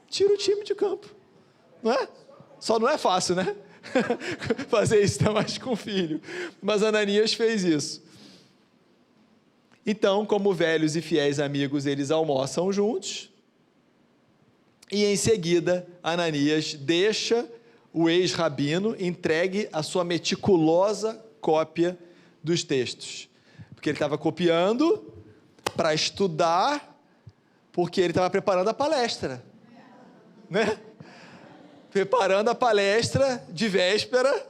S1: Tira o time de campo, não é? Só não é fácil, né? Fazer isso ainda mais com o filho. Mas Ananias fez isso. Então, como velhos e fiéis amigos, eles almoçam juntos. E em seguida, Ananias deixa o ex-rabino entregue a sua meticulosa cópia dos textos. Porque ele estava copiando para estudar, porque ele estava preparando a palestra. Né? Preparando a palestra de véspera,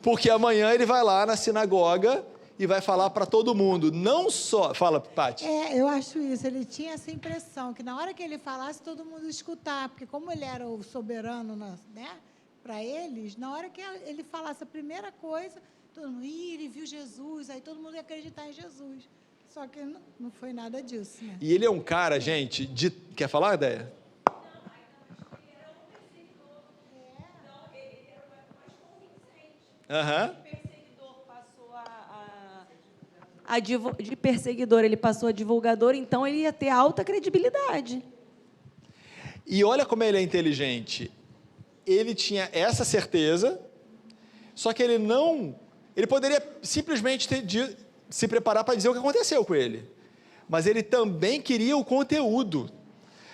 S1: porque amanhã ele vai lá na sinagoga e vai falar para todo mundo, não só... Fala, Paty.
S9: Eu acho isso, ele tinha essa impressão, que na hora que ele falasse, todo mundo ia escutar, porque como ele era o soberano, né, para eles, na hora que ele falasse a primeira coisa, todo mundo, ele viu Jesus, aí todo mundo ia acreditar em Jesus. Só que não foi nada disso, né?
S1: E ele é um cara, gente, Quer falar, Déia?
S5: Perseguidor
S10: de perseguidor, ele passou a divulgador, então ele ia ter alta credibilidade.
S1: E olha como ele é inteligente. Ele tinha essa certeza, só que ele poderia simplesmente se preparar para dizer o que aconteceu com ele. Mas ele também queria o conteúdo.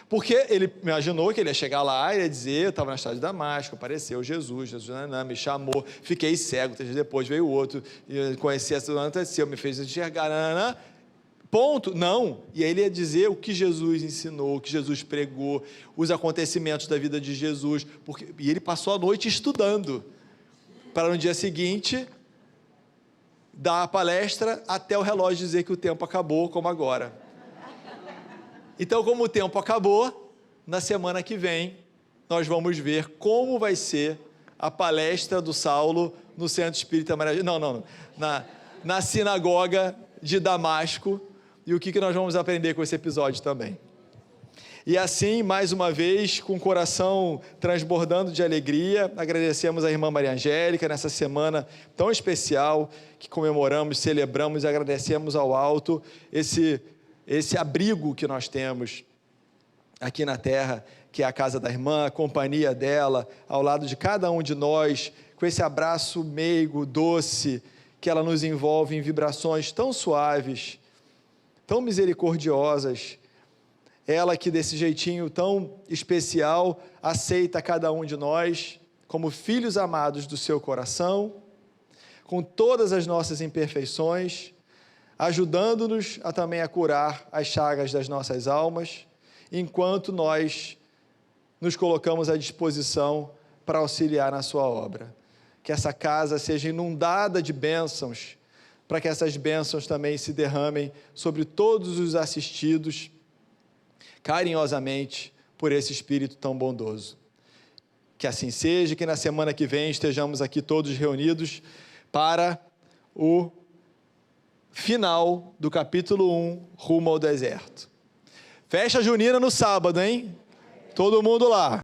S1: Porque ele imaginou que ele ia chegar lá e ia dizer, eu estava na estrada de Damasco, apareceu Jesus me chamou, fiquei cego, 3 dias depois veio outro, conheci essa aconteceu, me fez enxergar, ponto. Não. E aí ele ia dizer o que Jesus ensinou, o que Jesus pregou, os acontecimentos da vida de Jesus, e ele passou a noite estudando, para no dia seguinte dar a palestra até o relógio dizer que o tempo acabou, como agora. Então, como o tempo acabou, na semana que vem, nós vamos ver como vai ser a palestra do Saulo no Centro Espírita Maria... Na sinagoga de Damasco, e o que nós vamos aprender com esse episódio também. E assim, mais uma vez, com o coração transbordando de alegria, agradecemos a irmã Maria Angélica nessa semana tão especial que comemoramos, celebramos e agradecemos ao alto esse abrigo que nós temos aqui na terra, que é a casa da irmã, a companhia dela, ao lado de cada um de nós, com esse abraço meigo, doce, que ela nos envolve em vibrações tão suaves, tão misericordiosas. Ela que desse jeitinho tão especial aceita cada um de nós como filhos amados do seu coração, com todas as nossas imperfeições, ajudando-nos também a curar as chagas das nossas almas, enquanto nós nos colocamos à disposição para auxiliar na sua obra. Que essa casa seja inundada de bênçãos, para que essas bênçãos também se derramem sobre todos os assistidos, carinhosamente, por esse Espírito tão bondoso. Que assim seja, que na semana que vem estejamos aqui todos reunidos para o final do capítulo 1, rumo ao deserto. Festa junina no sábado, hein? Todo mundo lá.